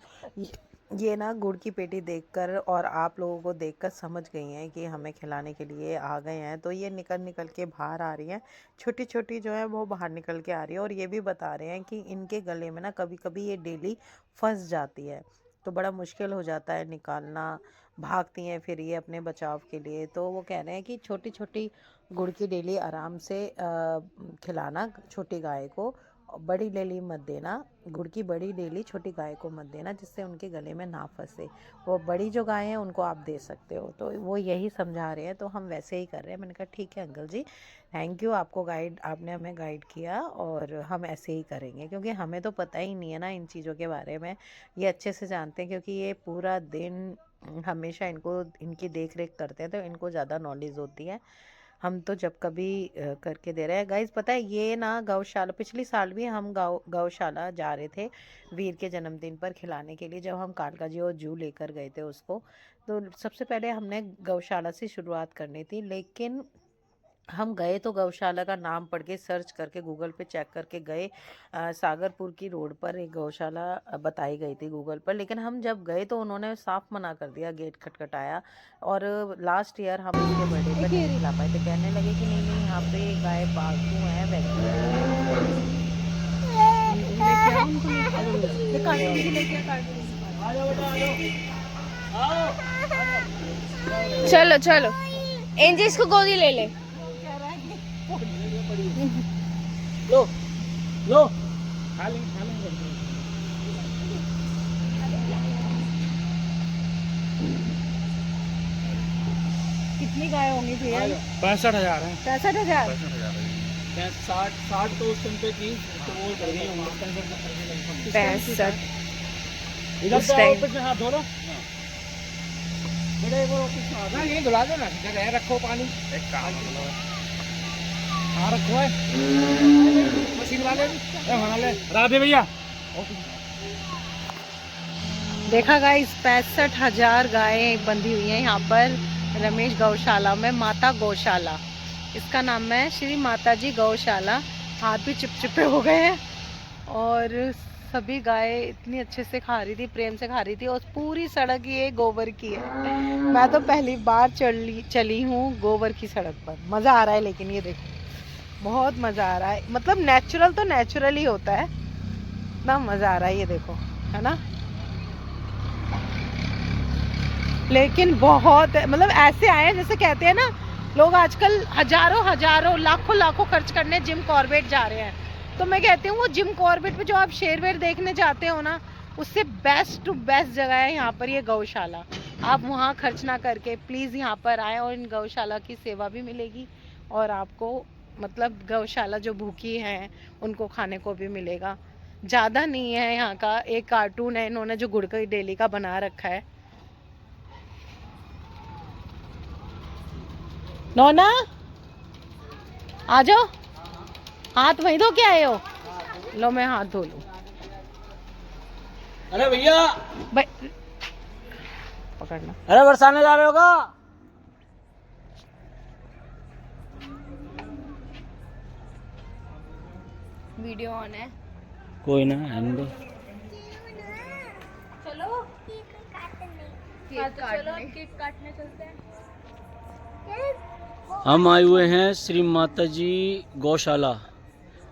ये ना गुड़ की पेटी देखकर और आप लोगों को देखकर समझ गई हैं कि हमें खिलाने के लिए आ गए हैं। तो ये निकल निकल के बाहर आ रही हैं, छोटी छोटी जो है वो बाहर निकल के आ रही है। और ये भी बता रहे हैं कि इनके गले में ना कभी कभी ये डेली फंस जाती है, तो बड़ा मुश्किल हो जाता है निकालना, भागती हैं फिर ये अपने बचाव के लिए। तो वो कह रहे हैं कि छोटी छोटी गुड़ की डेली आराम से खिलाना छोटी गाय को, बड़ी डेली मत देना, गुड़ की बड़ी डेली छोटी गाय को मत देना, जिससे उनके गले में ना फंसे। वो बड़ी जो गाय हैं उनको आप दे सकते हो। तो वो यही समझा रहे हैं, तो हम वैसे ही कर रहे हैं। मैंने कहा ठीक है अंकल जी, थैंक यू, आपने हमें गाइड किया और हम ऐसे ही करेंगे, क्योंकि हमें तो पता ही नहीं है ना इन चीज़ों के बारे में। ये अच्छे से जानते हैं क्योंकि ये पूरा दिन हमेशा इनकी देख रेख करते हैं, तो इनको ज़्यादा नॉलेज होती है। हम तो जब कभी करके दे रहे हैं। गाइस पता है ये ना गौशाला, पिछली साल भी हम गौशाला जा रहे थे वीर के जन्मदिन पर खिलाने के लिए, जब हम कालका जी और जू लेकर गए थे उसको। तो सबसे पहले हमने गौशाला से शुरुआत करनी थी, लेकिन हम गए तो गौशाला का नाम पढ़ के सर्च करके गूगल पे चेक करके गए। सागरपुर की रोड पर एक गौशाला बताई गई थी गूगल पर, लेकिन हम जब गए तो उन्होंने साफ मना कर दिया, गेट खटखटाया। और लास्ट ईयर हम इसके बर्थडे पर नहीं खिला पाए थे, कहने लगे कि नहीं यहाँ पे गाय पालतू हैं, चलो चलो एंजी इसको गोदी ले ले। लो लो खा लेंगे कितनी गाय होंगी भैया? 65,000 है। 65,000। 60 तो उस टाइम पे थी, तो वो बढ़ गई होंगी 65। इधर उस से टाइम। ऑफिस में हाथ धो लो। बड़े वो ऑफिस में हाथ ये धुला दो ना, जगह रखो पानी, एक काम हाँ रखो है मशीन वाले ले राधे भैया। देखा गाइस 65,000 गायें बंधी हुई हैं यहाँ पर रमेश गौशाला में, माता गौशाला इसका नाम है, श्री माता जी गौशाला। हाथ भी चिपचिपे हो गए हैं और सभी गाय इतनी अच्छे से खा रही थी, प्रेम से खा रही थी। और पूरी सड़क ये गोबर की है। मैं तो पहली बार चली हूँ गोबर की सड़क पर, मज़ा आ रहा है। लेकिन ये देखो बहुत मज़ा आ रहा है, मतलब नेचुरल तो नेचुरल ही होता है ना, मज़ा आ रहा है ये देखो, है ना। लेकिन बहुत मतलब ऐसे आए हैं जैसे कहते हैं ना लोग आजकल हजारों लाखों खर्च करने जिम कॉर्बेट जा रहे हैं। तो मैं कहती हूँ वो जिम कॉर्बेट पे जो आप शेर वेर देखने जाते हो ना, उससे बेस्ट टू बेस्ट जगह है यहाँ पर ये गौशाला। आप वहाँ खर्च ना करके प्लीज़ यहाँ पर आएँ और इन गौशाला की सेवा भी मिलेगी और आपको मतलब गौशाला जो भूखी हैं उनको खाने को भी मिलेगा। ज़्यादा नहीं है यहाँ का, एक कार्टून है इन्होंने जो गुड़ की डेली का बना रखा है। नोना आ जाओ, हाथ वहीं धो के आए हो? लो मैं हाथ धो लूं। अरे भैया पकड़ना। अरे बरसाने जा रहे होगा? वीडियो ऑन है। कोई ना आने चलो केक काटने चलते हैं। हम आए हुए हैं श्री माता जी गौशाला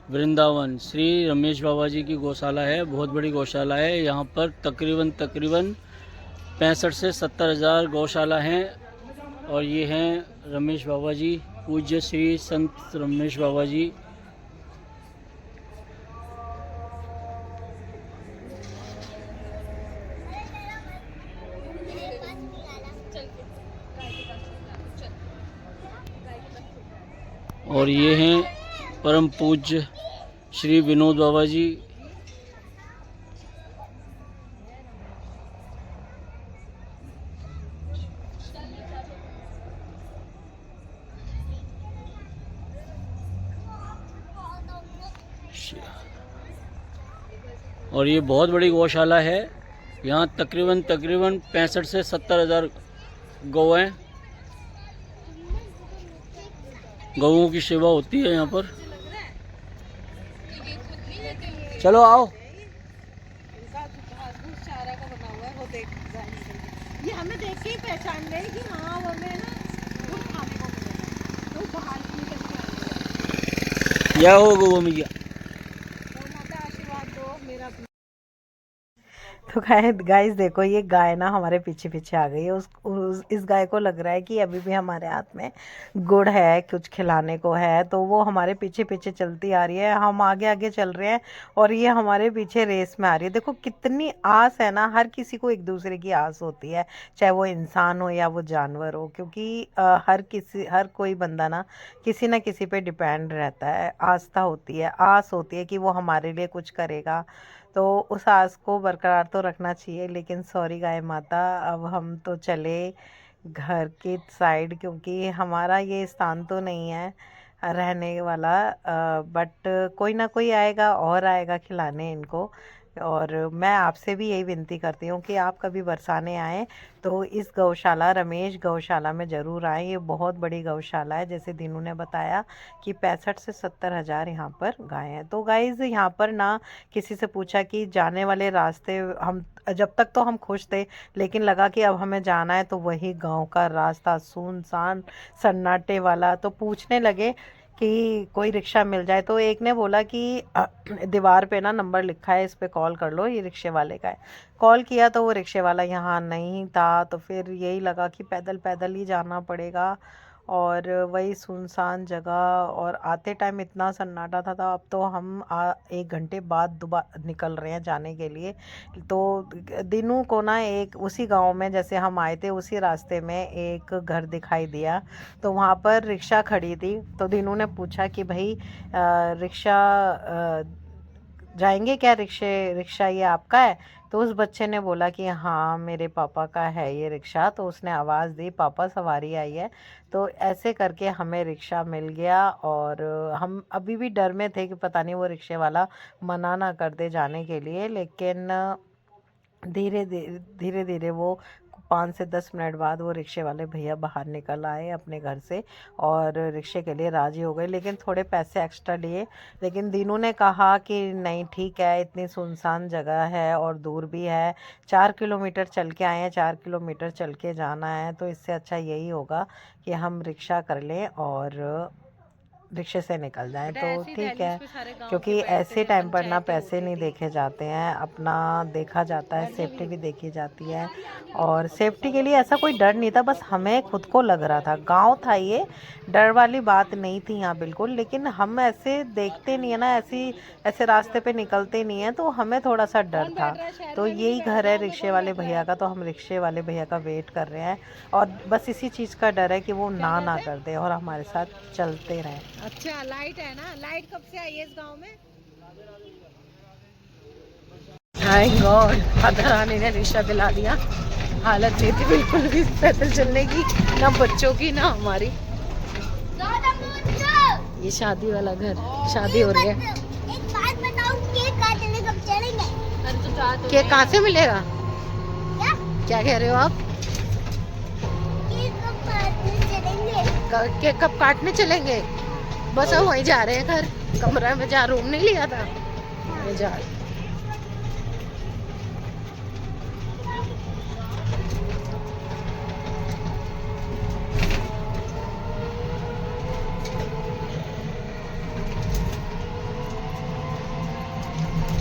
वृंदावन। श्री रमेश बाबा जी की गौशाला है, बहुत बड़ी गौशाला है। यहाँ पर तकरीबन 65 से 70,000 गौशाला हैं। और ये हैं रमेश बाबा जी, पूज्य श्री संत रमेश बाबा जी। और ये हैं परम पूज्य श्री विनोद बाबा जी। और ये बहुत बड़ी गौशाला है। यहाँ तकरीबन 65 से 70,000 गौ हैं, गौओं की सेवा होती है यहाँ पर। चलो आओ। ये हमें देख के ही पहचान गए कि हाँ वो हमें ना कुछ खाने को मिलेगा, तो बाहर से निकल के आए। यह हो गौ मैया। तो माता आशीर्वाद दो मेरा। तो गाइस देखो, ये गाय ना हमारे पीछे पीछे आ गई है। इस गाय को लग रहा है कि अभी भी हमारे हाथ में गुड़ है, कुछ खिलाने को है, तो वो हमारे पीछे पीछे चलती आ रही है। हम आगे आगे चल रहे हैं और ये हमारे पीछे रेस में आ रही है। देखो कितनी आस है ना, हर किसी को एक दूसरे की आस होती है, चाहे वो इंसान हो या वो जानवर हो, क्योंकि हर कोई बंदा ना किसी पे डिपेंड रहता है। आस्था होती है, आस होती है कि वो हमारे लिए कुछ करेगा, तो उस आस को बरकरार तो रखना चाहिए। लेकिन सॉरी गाय माता, अब हम तो चले घर के साइड, क्योंकि हमारा ये स्थान तो नहीं है रहने वाला। बट कोई ना कोई आएगा और आएगा खिलाने इनको। और मैं आपसे भी यही विनती करती हूँ कि आप कभी बरसाने आएँ तो इस गौशाला, रमेश गौशाला में ज़रूर आएँ। ये बहुत बड़ी गौशाला है, जैसे दीनू ने बताया कि 65 से 70 हज़ार यहाँ पर गाय हैं। तो गाइज़ यहाँ पर ना किसी से पूछा कि जाने वाले रास्ते, हम जब तक तो हम खुश थे, लेकिन लगा कि अब हमें जाना है तो वही गांव का रास्ता सुनसान सन्नाटे वाला। तो पूछने लगे कि कोई रिक्शा मिल जाए, तो एक ने बोला कि दीवार पे ना नंबर लिखा है, इस पे कॉल कर लो, ये रिक्शे वाले का है। कॉल किया तो वो रिक्शे वाला यहाँ नहीं था, तो फिर यही लगा कि पैदल पैदल ही जाना पड़ेगा। और वही सुनसान जगह, और आते टाइम इतना सन्नाटा था। अब तो हम 1 घंटे बाद दोबारा निकल रहे हैं जाने के लिए। तो दिनू को ना एक उसी गांव में, जैसे हम आए थे उसी रास्ते में एक घर दिखाई दिया, तो वहाँ पर रिक्शा खड़ी थी। तो दिनू ने पूछा कि भाई रिक्शा जाएंगे क्या, रिक्शा ये आपका है? तो उस बच्चे ने बोला कि हाँ मेरे पापा का है ये रिक्शा। तो उसने आवाज़ दी, पापा सवारी आई है। तो ऐसे करके हमें रिक्शा मिल गया। और हम अभी भी डर में थे कि पता नहीं वो रिक्शे वाला मना ना कर दे जाने के लिए। लेकिन धीरे धीरे वो 5 से 10 मिनट बाद वो रिक्शे वाले भैया बाहर निकल आए अपने घर से और रिक्शे के लिए राज़ी हो गए, लेकिन थोड़े पैसे एक्स्ट्रा लिए। लेकिन दीनू ने कहा कि नहीं ठीक है, इतनी सुनसान जगह है और दूर भी है, 4 किलोमीटर चल के आए हैं, 4 किलोमीटर चल के जाना है, तो इससे अच्छा यही होगा कि हम रिक्शा कर लें और रिक्शे से निकल जाएं। तो ठीक है, क्योंकि ऐसे टाइम पर ना पैसे नहीं देखे जाते हैं, अपना देखा जाता है, सेफ्टी भी देखी जाती है। और सेफ्टी के लिए ऐसा कोई डर नहीं था, बस हमें खुद को लग रहा था, गांव था ये, डर वाली बात नहीं थी यहाँ बिल्कुल। लेकिन हम ऐसे देखते नहीं है ना, ऐसे रास्ते पे निकलते नहीं है, तो हमें थोड़ा सा डर था। तो यही घर है रिक्शे वाले भैया का, तो हम रिक्शे वाले भैया का वेट कर रहे हैं और बस इसी चीज़ का डर है कि वो ना कर दे और हमारे साथ चलते रहें। अच्छा लाइट है ना, लाइट कब से आई है इस गांव में? थैंक गॉड, राधा रानी ने रिक्शा दिला दिया। हालत नहीं थी बिल्कुल भी पैदल चलने की, ना बच्चों की ना हमारी। ये शादी वाला घर, शादी हो रही है। एक बात बताओ, केक काटने कब चलेंगे? केक कहाँ से मिलेगा? क्या कह रहे हो आप? केक कब काटने चलेंगे? केक कब काटने चलेंगे? बस अब वहीं जा रहे हैं घर, कमरा में जहाँ रूम नहीं लिया था वहीं जा रहे।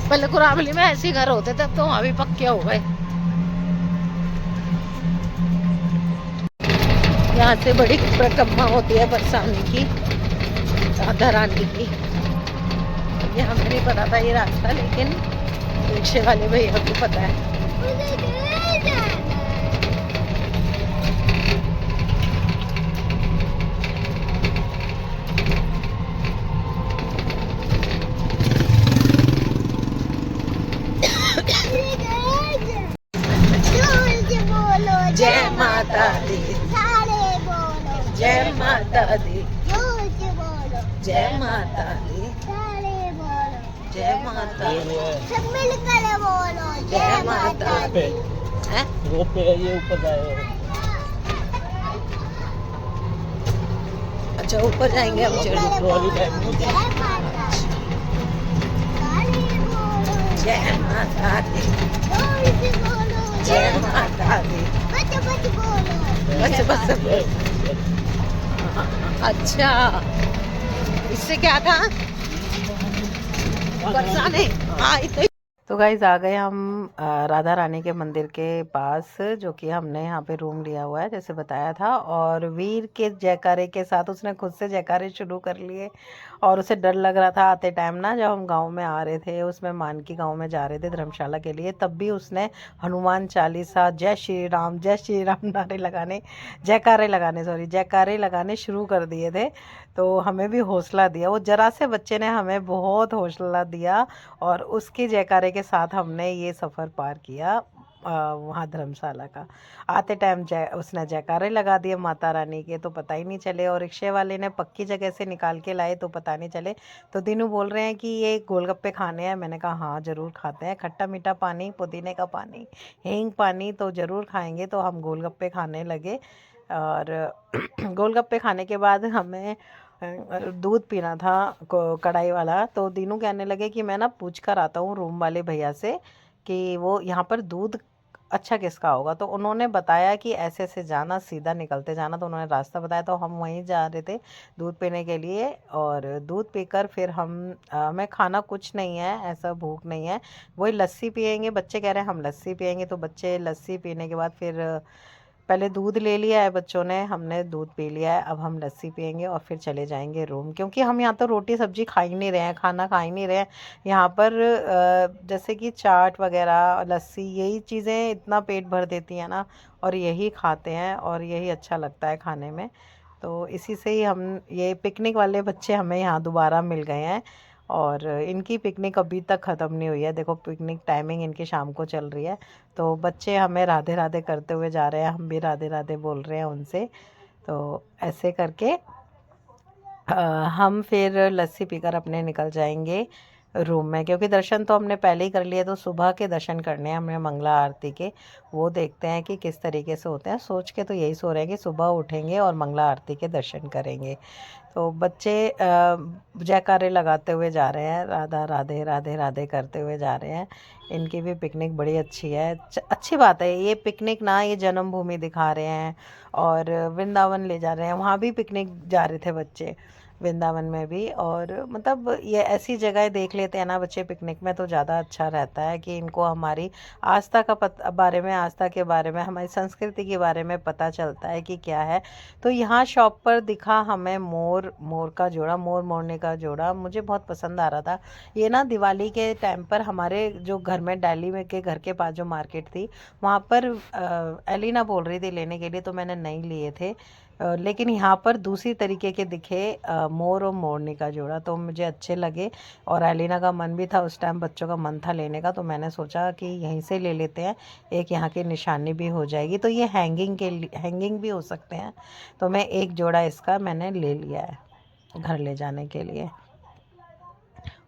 पहले कुरावली में ऐसे घर होते थे, अब तो वहाँ भी पक्के हो गए। यहाँ से बड़ी परिक्रमा होती है बरसाने की, राधा रानी की। ये हमें नहीं पता था ये रास्ता, लेकिन रिक्शे वाले भैया को पता है। जय माता दी, सारे बोलो जय माता दी, जोर से बोलो जय माता दी, सारे बोलो जय माता दी, सब मिलकर बोलो जय माता दी। हैं? रोप पे ये ऊपर जाए। अच्छा ऊपर जाएंगे हम, चलो ट्रॉली बैग में। जय माता दी, जय माता दी। बस अच्छा, इससे क्या था बरसाने? हाँ तो गाइज आ गए हम राधा रानी के मंदिर के पास, जो कि हमने यहाँ पे रूम लिया हुआ है जैसे बताया था। और वीर के जयकारे के साथ उसने खुद से जयकारे शुरू कर लिए, और उसे डर लग रहा था आते टाइम ना, जब हम गांव में आ रहे थे, उसमें मानकी गांव में जा रहे थे धर्मशाला के लिए, तब भी उसने हनुमान चालीसा, जय श्री राम नारे लगाने, जयकारे लगाने शुरू कर दिए थे। तो हमें भी हौसला दिया, वो जरा से बच्चे ने हमें बहुत हौसला दिया, और उसके जयकारे के साथ हमने ये सफ़र पार किया वहाँ धर्मशाला का। आते टाइम उसने जयकारे लगा दिए माता रानी के, तो पता ही नहीं चले, और रिक्शे वाले ने पक्की जगह से निकाल के लाए तो पता नहीं चले। तो दीनू बोल रहे हैं कि ये गोलगप्पे खाने हैं। मैंने कहा हाँ ज़रूर खाते हैं, खट्टा मीठा पानी, पुदीने का पानी, हींग पानी तो ज़रूर खाएंगे। तो हम गोलगप्पे खाने लगे, और गोलगप्पे खाने के बाद हमें दूध पीना था कढ़ाई वाला। तो दीनू कहने लगे कि मैं ना पूछ कर आता हूँ रूम वाले भैया से कि वो यहाँ पर दूध अच्छा किसका होगा। तो उन्होंने बताया कि ऐसे ऐसे जाना, सीधा निकलते जाना। तो उन्होंने रास्ता बताया, तो हम वहीं जा रहे थे दूध पीने के लिए। और दूध पीकर फिर हमें खाना कुछ नहीं है, ऐसा भूख नहीं है, वही लस्सी पियेंगे। बच्चे कह रहे हैं हम लस्सी पियेंगे, तो बच्चे लस्सी पीने के बाद फिर पहले दूध ले लिया है बच्चों ने, हमने दूध पी लिया है, अब हम लस्सी पियेंगे और फिर चले जाएंगे रूम। क्योंकि हम यहाँ तो रोटी सब्जी खा ही नहीं रहे हैं, खाना खा ही नहीं रहे हैं। यहाँ पर जैसे कि चाट वगैरह, लस्सी, यही चीज़ें इतना पेट भर देती हैं ना, और यही खाते हैं और यही अच्छा लगता है खाने में। तो इसी से ही हम, ये पिकनिक वाले बच्चे हमें यहाँ दोबारा मिल गए हैं, और इनकी पिकनिक अभी तक ख़त्म नहीं हुई है। देखो पिकनिक टाइमिंग इनकी शाम को चल रही है। तो बच्चे हमें राधे राधे करते हुए जा रहे हैं, हम भी राधे राधे बोल रहे हैं उनसे। तो ऐसे करके हम फिर लस्सी पीकर अपने निकल जाएंगे रूम में, क्योंकि दर्शन तो हमने पहले ही कर लिए। तो सुबह के दर्शन करने हैं हमने मंगला आरती के, वो देखते हैं कि किस तरीके से होते हैं। सोच के तो यही सो रहे हैं कि सुबह उठेंगे और मंगला आरती के दर्शन करेंगे। तो बच्चे जयकारे लगाते हुए जा रहे हैं, राधा राधे राधे राधे करते हुए जा रहे हैं। इनकी भी पिकनिक बड़ी अच्छी है, अच्छी बात है। ये पिकनिक ना, ये जन्मभूमि दिखा रहे हैं, और वृंदावन ले जा रहे हैं। वहाँ भी पिकनिक जा रहे थे बच्चे, वृंदावन में भी। और मतलब ये ऐसी जगह देख लेते हैं ना बच्चे पिकनिक में, तो ज़्यादा अच्छा रहता है कि इनको हमारी आस्था का बारे में, आस्था के बारे में, हमारी संस्कृति के बारे में पता चलता है कि क्या है। तो यहाँ शॉप पर दिखा हमें मोर का जोड़ा, मोरनी का जोड़ा, मुझे बहुत पसंद आ रहा था। ये ना दिवाली के टाइम पर हमारे जो घर में, दिल्ली में के घर के पास जो मार्केट थी, वहाँ पर एलिना बोल रही थी लेने के लिए, तो मैंने नहीं लिए थे। लेकिन यहाँ पर दूसरी तरीके के दिखे मोर और मोरनी का जोड़ा, तो मुझे अच्छे लगे। और एलिना का मन भी था उस टाइम, बच्चों का मन था लेने का, तो मैंने सोचा कि यहीं से ले लेते हैं, एक यहाँ की निशानी भी हो जाएगी। तो ये हैंगिंग भी हो सकते हैं। तो मैं एक जोड़ा इसका मैंने ले लिया है घर ले जाने के लिए।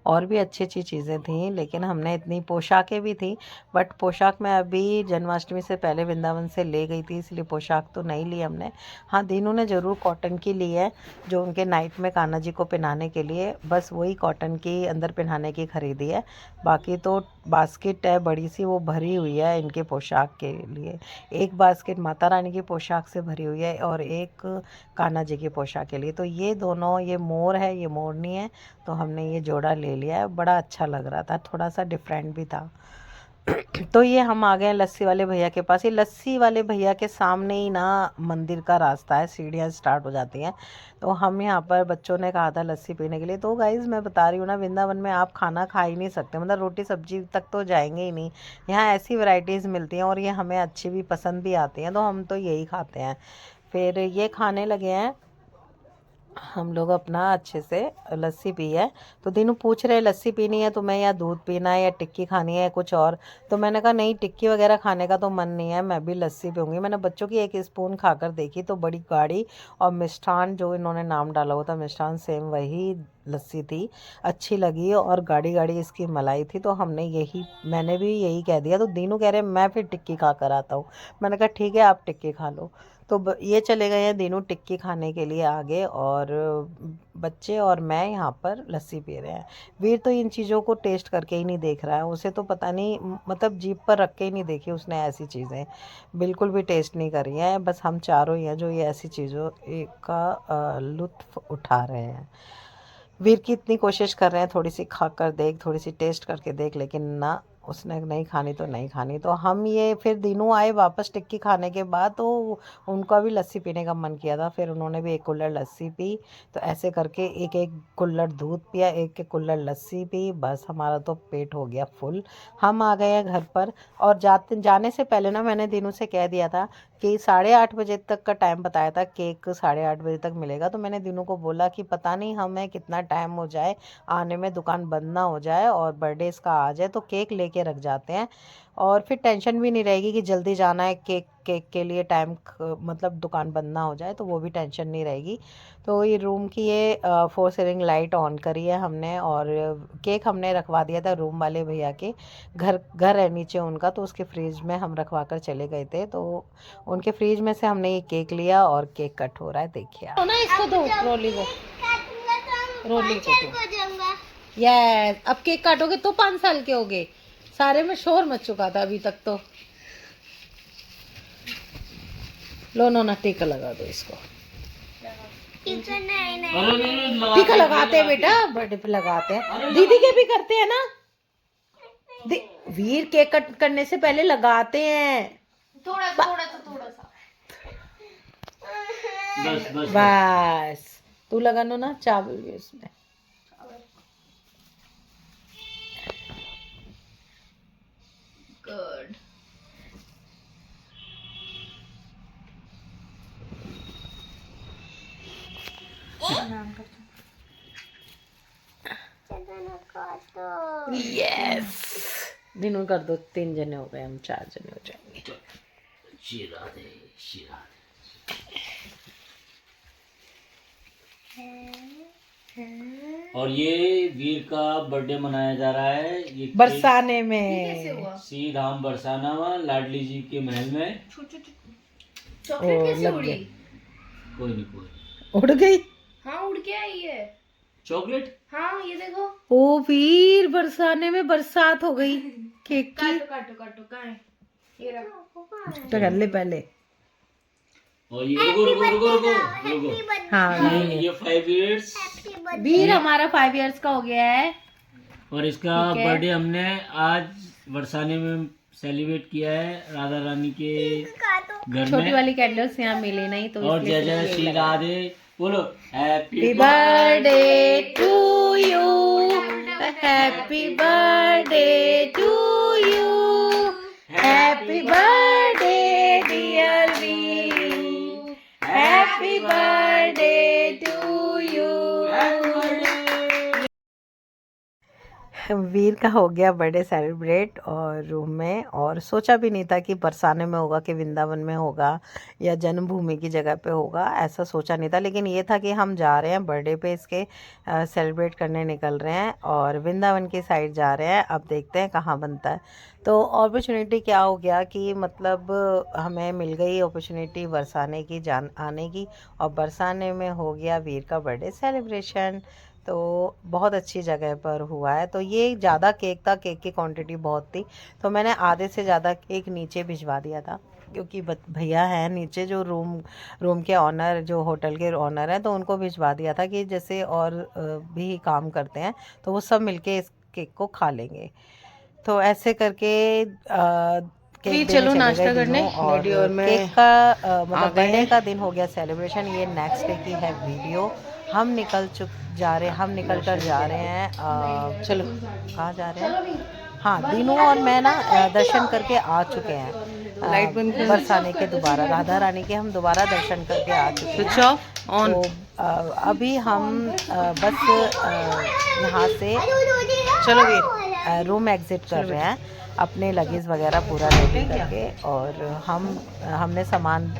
और भी अच्छी अच्छी चीज़ें थी, लेकिन हमने इतनी पोशाकें भी थी, बट पोशाक मैं अभी जन्माष्टमी से पहले वृंदावन से ले गई थी, इसलिए पोशाक तो नहीं ली हमने। हाँ, दीनू ने ज़रूर कॉटन की ली है, जो उनके नाइट में कान्हा जी को पहनाने के लिए, बस वही कॉटन की अंदर पहनाने की ख़रीदी है। बाकी तो बास्केट है बड़ी सी, वो भरी हुई है इनके पोशाक के लिए। एक बास्केट माता रानी की पोशाक से भरी हुई है, और एक कान्हा जी की पोशाक के लिए। तो ये दोनों, ये मोर है, ये मोरनी है, तो हमने ये जोड़ा ले लिया है। बड़ा अच्छा लग रहा था, थोड़ा सा डिफरेंट भी था। तो ये हम आ गए लस्सी वाले भैया के पास। ये लस्सी वाले भैया के सामने ही ना मंदिर का रास्ता है, सीढ़ियाँ स्टार्ट हो जाती हैं। तो हम यहाँ पर, बच्चों ने कहा था लस्सी पीने के लिए। तो गाइज़ मैं बता रही हूँ ना, वृंदावन में आप खाना खा ही नहीं सकते, मतलब रोटी सब्जी तक तो जाएंगे ही नहीं। यहाँ ऐसी वैरायटीज़ मिलती हैं, और ये हमें अच्छी भी पसंद भी आती हैं, तो हम तो यही खाते हैं। फिर ये खाने लगे हैं हम लोग अपना, अच्छे से लस्सी पी है। तो दीनू पूछ रहे लस्सी पीनी है तुम्हें, या दूध पीना है, या टिक्की खानी है, कुछ और। तो मैंने कहा नहीं, टिक्की वगैरह खाने का तो मन नहीं है, मैं भी लस्सी पीऊँगी। मैंने बच्चों की एक स्पून खाकर देखी, तो बड़ी गाढ़ी, और मिष्ठान जो इन्होंने नाम डाला हुआ था मिष्ठान, सेम वही लस्सी थी, अच्छी लगी, और गाढ़ी गाढ़ी इसकी मलाई थी। तो मैंने भी यही कह दिया। तो दीनू कह रहे मैं फिर टिक्की खा कर आता हूँ। मैंने कहा ठीक है, आप टिक्की खा लो। तो ये चले गए हैं दिनों टिक्की खाने के लिए आगे, और बच्चे और मैं यहाँ पर लस्सी पी रहे हैं। वीर तो इन चीज़ों को टेस्ट करके ही नहीं देख रहा है, उसे तो पता नहीं, मतलब जीभ पर रख के ही नहीं देखी उसने ऐसी चीज़ें, बिल्कुल भी टेस्ट नहीं करी हैं। बस हम चारों ही हैं जो ये ऐसी चीज़ों का लुत्फ़ उठा रहे हैं। वीर की इतनी कोशिश कर रहे हैं थोड़ी सी खा कर देख, थोड़ी सी टेस्ट करके देख, लेकिन ना, उसने नहीं खानी तो नहीं खानी। तो हम ये फिर दिनों आए वापस टिक्की खाने के बाद, तो उनका भी लस्सी पीने का मन किया था, फिर उन्होंने भी 1 कुल्हड़ लस्सी पी। तो ऐसे करके एक कुल्हड़ दूध पिया, एक कुल्हड़ लस्सी पी, बस हमारा तो पेट हो गया फुल। हम आ गए हैं घर पर, और जाने से पहले ना मैंने दिनों से कह दिया था कि 8:30 बजे तक का टाइम बताया था, केक 8:30 बजे तक मिलेगा। तो मैंने दिनों को बोला कि पता नहीं हमें कितना टाइम हो जाए आने में, दुकान बंद ना हो जाए और बर्थडे इसका आ जाए, तो केक लेके रख जाते हैं, और फिर टेंशन भी नहीं रहेगी कि जल्दी जाना है केक के लिए, टाइम मतलब दुकान बंद ना हो जाए, तो वो भी टेंशन नहीं रहेगी। तो ये रूम की ये 4 सीलिंग लाइट ऑन करी है हमने, और केक हमने रखवा दिया था रूम वाले भैया के घर है नीचे उनका, तो उसके फ्रिज में हम रखवा कर चले गए थे। तो उनके फ्रिज में से हमने ये केक लिया, और केक कट हो रहा है, देखिए तो ना इसको दो, रोली को, रोली को दो। हो जाऊंगा। यस, अब केक काटोगे तो 5 साल के हो गए। सारे में शोर मच चुका था अभी तक तो। लो ना, टीका लगा दो इसको। टीका लगाते हैं बेटा, बर्थडे पे लगाते हैं, दीदी के भी करते हैं ना। वीर केक कट करने से पहले लगाते हैं, थोड़ा सा बस। तू लगानो ना, चावल भी उसमें। गुड। यस, दिनों कर दो, 3 जने हो गए, हम 4 जने हो जाएंगे। और ये वीर का बर्थडे मनाया जा रहा है, ये बरसाने में, श्री राम बरसाना लाडली जी के महल में। चॉकलेट कैसे उड़ी? कोई नहीं उड़ गई। हाँ उड़ के आई है चॉकलेट। हाँ ये देखो। ओ वीर, बरसाने में बरसात हो गई केक की। काटो कहाँ है? ये रख। तो कर ले पहले। और ये रुको। हाँ, ये 5 इयर्स वीर हमारा 5 इयर्स का हो गया है, और इसका बर्थडे हमने आज बरसाने में सेलिब्रेट किया है राधा रानी के घर छोटी में। वाली कैंडल्स यहाँ मिली नहीं, तो और जय जय श्री राधे बोलो। Happy birthday to you, happy birthday to you, happy birthday dear Veer, happy birthday to you. Veer का हो गया बर्थडे सेलिब्रेट और रूम में, और सोचा भी नहीं था कि बरसाने में होगा कि वृंदावन में होगा या जन्मभूमि की जगह पे होगा, ऐसा सोचा नहीं था। लेकिन ये था कि हम जा रहे हैं बर्थडे पे इसके सेलिब्रेट करने निकल रहे हैं और वृंदावन की साइड जा रहे हैं। अब देखते हैं कहाँ बनता है। तो अपॉर्चुनिटी क्या हो गया कि मतलब हमें मिल गई अपॉर्चुनिटी बरसाने की आने की, और बरसाने में हो गया वीर का बर्थडे सेलिब्रेशन। तो बहुत अच्छी जगह पर हुआ है। तो ये ज़्यादा केक था, केक की क्वांटिटी बहुत थी, तो मैंने आधे से ज़्यादा केक नीचे भिजवा दिया था, क्योंकि भैया हैं नीचे जो रूम के ऑनर, जो होटल के ऑनर हैं, तो उनको भिजवा दिया था कि जैसे और भी काम करते हैं तो वो सब मिलके इस केक को खा लेंगे। तो ऐसे करके केक चलो नाश्ता करने, और केक का मतलब बर्थडे का दिन हो गया सेलिब्रेशन। ये नेक्स्ट डे की है वीडियो। हम निकल कर जा रहे हैं। चलो कहाँ जा रहे हैं? हाँ, दिनों और मैं ना दर्शन करके आ चुके हैं बरसाने के, दोबारा राधा रानी के हम दोबारा दर्शन करके आ चुके हैं। तो अभी हम बस यहाँ से चलो रूम एग्जिट कर रहे हैं अपने लगेज वगैरह पूरा रेडी करके, और हमने सामान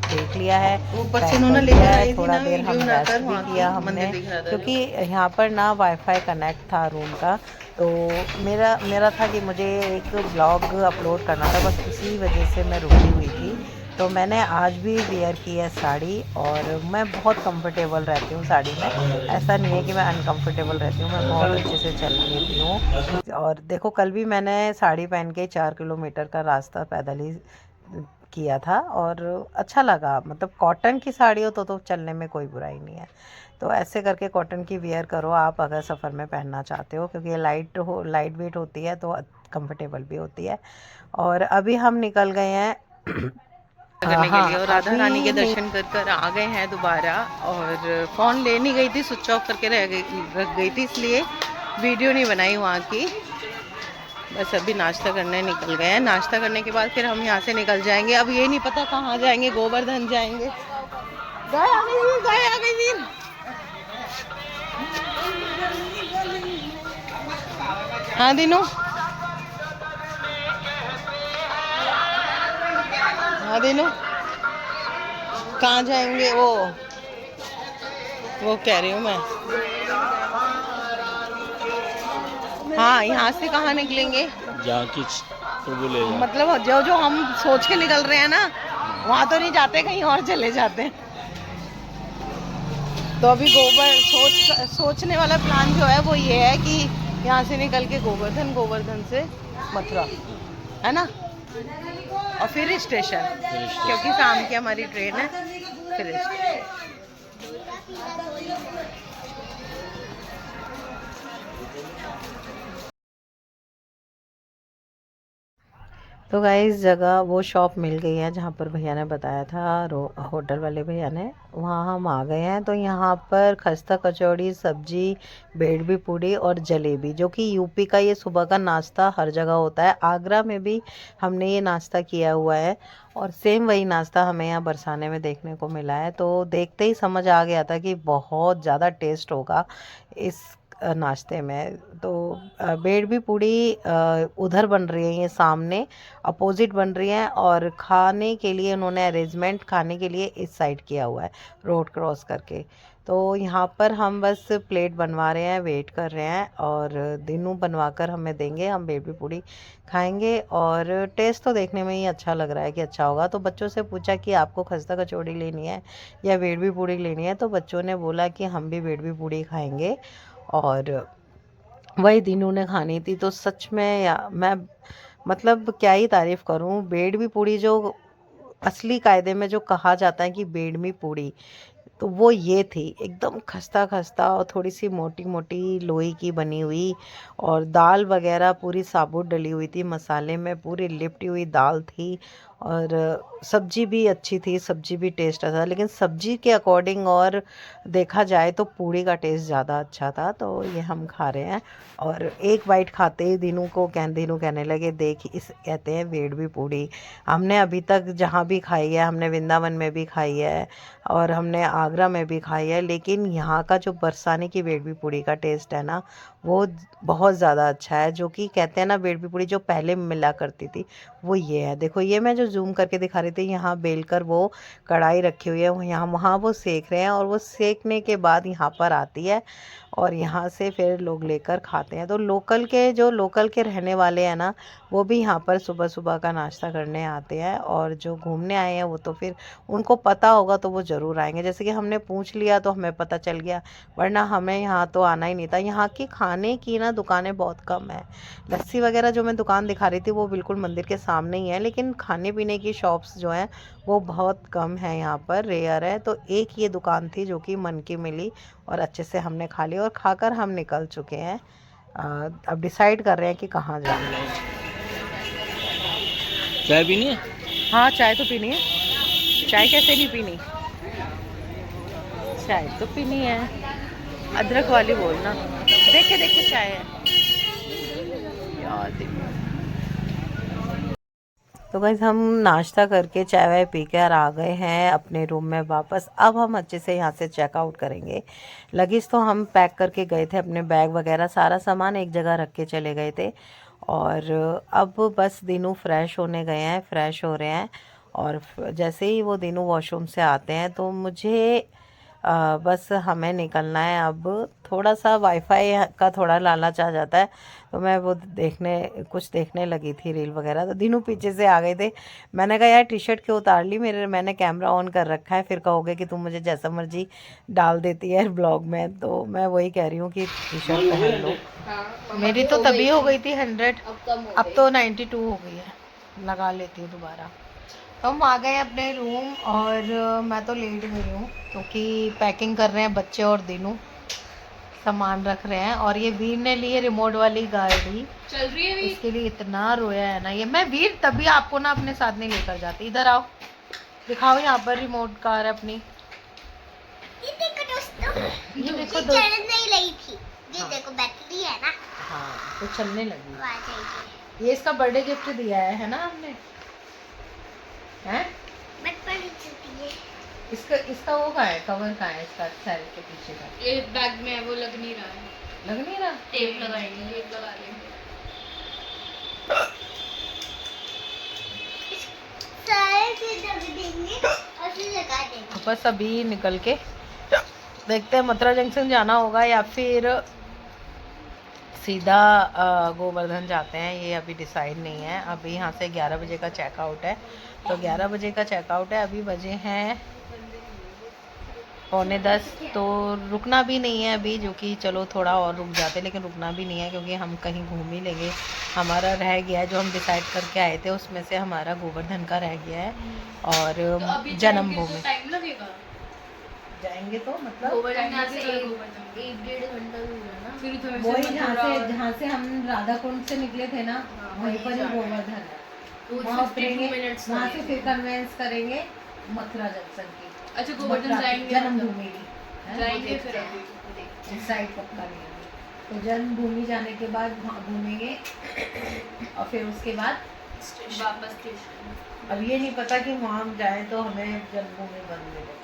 देख लिया है, ऊपर से उन्होंने ले जाया, थोड़ा देर हम रेस्ट भी किया हमने, क्योंकि यहाँ पर ना वाईफाई कनेक्ट था रूम का। तो मेरा था कि मुझे एक ब्लॉग अपलोड करना था, बस इसी वजह से मैं रुकी हुई थी। तो मैंने आज भी वेयर की है साड़ी और मैं बहुत कंफर्टेबल रहती हूँ साड़ी में। ऐसा नहीं है कि मैं अनकंफर्टेबल रहती हूँ, मैं बहुत अच्छे से चल लेती हूँ। और देखो कल भी मैंने साड़ी पहन के 4 किलोमीटर का रास्ता पैदल ही किया था और अच्छा लगा। मतलब कॉटन की साड़ी हो तो चलने में कोई बुराई नहीं है। तो ऐसे करके कॉटन की वेयर करो आप अगर सफ़र में पहनना चाहते हो, क्योंकि ये लाइट वेट होती है तो कंफर्टेबल भी होती है। और अभी हम निकल गए हैं करने के लिए और राधा रानी के दर्शन कर आ गए हैं दोबारा। और फ़ोन ले नहीं गई थी, स्विच ऑफ करके रख गई थी, इसलिए वीडियो नहीं बनाई वहाँ की। बस अभी नाश्ता करने निकल गए हैं। नाश्ता करने के बाद फिर हम यहाँ से निकल जाएंगे। अब ये नहीं पता कहाँ जाएंगे, गोवर्धन जाएंगे। गाय आ गई वीर, गाय आ गई वीर। हाँ दिनों, हाँ दिनों, कहाँ जाएंगे? वो कह रही हूँ मैं। हाँ यहाँ से कहाँ निकलेंगे? मतलब जो हम सोच के निकल रहे हैं ना, वहाँ तो नहीं जाते, कहीं और चले जाते हैं। तो अभी सोचने वाला प्लान जो है वो ये है कि यहाँ से निकल के गोवर्धन से मथुरा, है ना, और फिर स्टेशन, क्योंकि शाम की हमारी ट्रेन है। फिर तो गाइस जगह वो शॉप मिल गई है जहाँ पर भैया ने बताया था, होटल वाले भैया ने। वहाँ हम आ गए हैं। तो यहाँ पर खस्ता कचौड़ी, सब्जी, बेडमी पूड़ी और जलेबी, जो कि यूपी का ये सुबह का नाश्ता हर जगह होता है। आगरा में भी हमने ये नाश्ता किया हुआ है और सेम वही नाश्ता हमें यहाँ बरसाने में देखने को मिला है। तो देखते ही समझ आ गया था कि बहुत ज़्यादा टेस्ट होगा इस नाश्ते में। तो बेडमी पूड़ी उधर बन रही है, ये सामने अपोजिट बन रही है, और खाने के लिए उन्होंने अरेंजमेंट खाने के लिए इस साइड किया हुआ है, रोड क्रॉस करके। तो यहाँ पर हम बस प्लेट बनवा रहे हैं, वेट कर रहे हैं, और दिनों बनवा कर हमें देंगे, हम बेडमी पूड़ी खाएंगे। और टेस्ट तो देखने में ही अच्छा लग रहा है कि अच्छा होगा। तो बच्चों से पूछा कि आपको खस्ता कचौड़ी लेनी है या बेडमी पूड़ी लेनी है, तो बच्चों ने बोला कि हम भी बेडमी पूड़ी खाएंगे और वही दिनों ने खानी थी। तो सच में मैं मतलब क्या ही तारीफ़ करूं। बेडमी पूड़ी जो असली कायदे में जो कहा जाता है कि बेडमी पूड़ी, तो वो ये थी, एकदम खस्ता खस्ता और थोड़ी सी मोटी मोटी लोई की बनी हुई, और दाल वगैरह पूरी साबुत डली हुई थी, मसाले में पूरी लिपटी हुई दाल थी। और सब्जी भी अच्छी थी, सब्जी भी टेस्ट था, लेकिन सब्जी के अकॉर्डिंग और देखा जाए तो पूड़ी का टेस्ट ज़्यादा अच्छा था। तो ये हम खा रहे हैं। और एक बाइट खाते ही दिनों कहने लगे, देख इस कहते हैं बेडमी पूड़ी। हमने अभी तक जहाँ भी खाई है, हमने वृंदावन में भी खाई है और हमने आगरा में भी खाई है, लेकिन यहाँ का जो बरसाने की बेडमी पूड़ी का टेस्ट है ना, वो बहुत ज़्यादा अच्छा है। जो कि कहते हैं ना, बेडमी पूड़ी जो पहले मिला करती थी वो ये है। देखो ये मैं जो जूम करके दिखा रही थी, यहाँ बेलकर वो कढ़ाई रखी हुई है, यहाँ वहाँ वो सेक रहे हैं, और वो सेकने के बाद यहाँ पर आती है और यहाँ से फिर लोग लेकर खाते हैं। तो लोकल के रहने वाले हैं ना, वो भी यहाँ पर सुबह सुबह का नाश्ता करने आते हैं, और जो घूमने आए हैं वो तो फिर उनको पता होगा तो वो ज़रूर आएंगे। जैसे कि हमने पूछ लिया तो हमें पता चल गया, वरना हमें यहाँ तो आना ही नहीं था। यहाँ की खाने की ना दुकानें बहुत कम है। लस्सी वगैरह जो मैं दुकान दिखा रही थी वो बिल्कुल मंदिर के सामने ही है, लेकिन खाने पीने की शॉप्स जो हैं वो बहुत कम है, यहाँ पर रेयर है। तो एक ये दुकान थी जो कि मन की मिली और अच्छे से हमने खा लिया, और खाकर हम निकल चुके हैं। अब डिसाइड कर रहे हैं कि कहाँ जाना है। चाय पीनी है? हाँ चाय तो पीनी है। चाय कैसे नहीं पीनी, चाय तो पीनी है। अदरक वाली बोलना, देख के चाय है यार। तो गाइस हम नाश्ता करके चाय वाय पी कर आ गए हैं अपने रूम में वापस। अब हम अच्छे से यहाँ से चेकआउट करेंगे। लगेज तो हम पैक करके गए थे, अपने बैग वगैरह सारा सामान एक जगह रख के चले गए थे। और अब बस दिनों फ्रेश होने गए हैं, फ्रेश हो रहे हैं। और जैसे ही वो दिनों वॉशरूम से आते हैं तो मुझे बस हमें निकलना है अब। थोड़ा सा वाईफाई का थोड़ा लालच आ जाता है, तो मैं वो कुछ देखने लगी थी रील वगैरह, तो दिनों पीछे से आ गए थे। मैंने कहा यार टी शर्ट क्यों उतार ली, मैंने कैमरा ऑन कर रखा है, फिर कहोगे कि तुम मुझे जैसा मर्जी डाल देती है ब्लॉग में, तो मैं वही कह रही हूँ कि टी शर्ट पहन लो। मेरी तो तभी हो गई थी 100, अब तो 92 हो गई है। लगा लेती हूँ दोबारा। हम आ गए अपने रूम और मैं तो लेट गई हूँ क्योंकि पैकिंग कर रहे हैं बच्चे और दिनू, सामान रख रहे हैं। और ये वीर ने ली है रिमोट वाली गाड़ी, चल रही है इसके लिए इतना रोया है ना ये। मैं वीर तभी आपको ना अपने साथ नहीं लेकर जाती। इधर आओ, दिखाओ यहाँ पर रिमोट कार अपनी। ये देखो दोस्तों, ये देखो ये चल नहीं रही थी, ये देखो बैटरी है ना। हाँ तो चलने लगी। वो आ जाएगी। ये इसका बर्थडे गिफ्ट दिया है ना हमने, हैं? बचपन चलती है। इसका वो कहाँ है, कवर कहाँ है इसका, सैल के पीछे का? ये बैग में है, वो लग नहीं रहा है। लग नहीं रहा? टेप लगाएंगे, टेप लगा लेंगे। सारे से ढक देंगे और फिर लगा देंगे। बस अभी निकल के देखते हैं, मथुरा जंक्शन जाना होगा या फिर सीधा गोवर्धन जाते हैं, ये अभी डिसाइड नहीं है। अभी यहाँ से 11 बजे का चेकआउट है, तो 11 बजे का चेकआउट है। अभी बजे हैं 9:45, तो रुकना भी नहीं है अभी, जो कि चलो थोड़ा और रुक जाते, लेकिन रुकना भी नहीं है क्योंकि हम कहीं घूम ही लेंगे। हमारा रह गया है जो हम डिसाइड करके आए थे, उसमें से हमारा गोवर्धन का रह गया है और जन्मभूमि। टाइम लगेगा जाएंगे तो मतलब गोवर्धन यहाँ से 1-1.5 घंटा दूर है ना। फिर तो वही जहाँ से हम राधा कुंड से निकले थे ना, वहीं पर ही गोवर्धन है। वहाँ उतरेंगे, वहाँ से फिर कन्वेंस करेंगे मथुरा जंक्शन की। अच्छा गोवर्धन जाएंगे, जन्मभूमि की जाएंगे फिर डिसाइड पक्का नहीं है। तो जन्मभूमि जाने के बाद वहाँ घूमेंगे और फिर उसके बाद वापस स्टेशन। अब ये नहीं पता कि वहाँ हम जाएं तो हमें जन्मभूमि बंद मिले,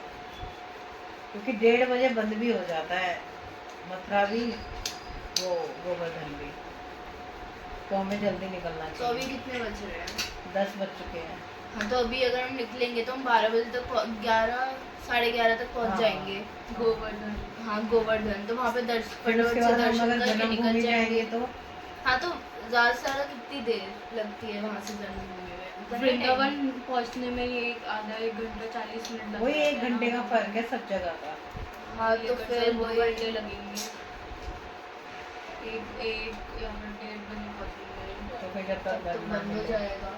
क्योंकि 1:30 बजे बंद भी हो जाता है मथुरा भी, वो गोवर्धन भी, तो हमें जल्दी निकलना तो चाहिए। अभी कितने बज रहे हैं? 10 बज चुके हैं। हाँ तो अभी अगर हम निकलेंगे तो हम 12 बजे तक 11 साढ़े 11 तक पहुँच हाँ। जाएंगे गोवर्धन। हाँ गोवर्धन, तो वहाँ पे फिर उसके बाद हम दर्शन अगर करके निकल जन्मभूमि जाएंगे। जाएंगे तो हाँ तो ज़्यादा से ज़्यादा कितनी देर लगती है वहाँ से जन्मभूमि में? वृंदावन पहुँचने में ये 1 घंटा 40 मिनट लगता है। वही 1 घंटे का फर्क है सब जगह का। हाँ तो फिर 2 घंटे लगेंगे, एक या फिर 1:30 बजे पहुँचेंगे, तो फिर जब तक तो बंद हो जाएगा।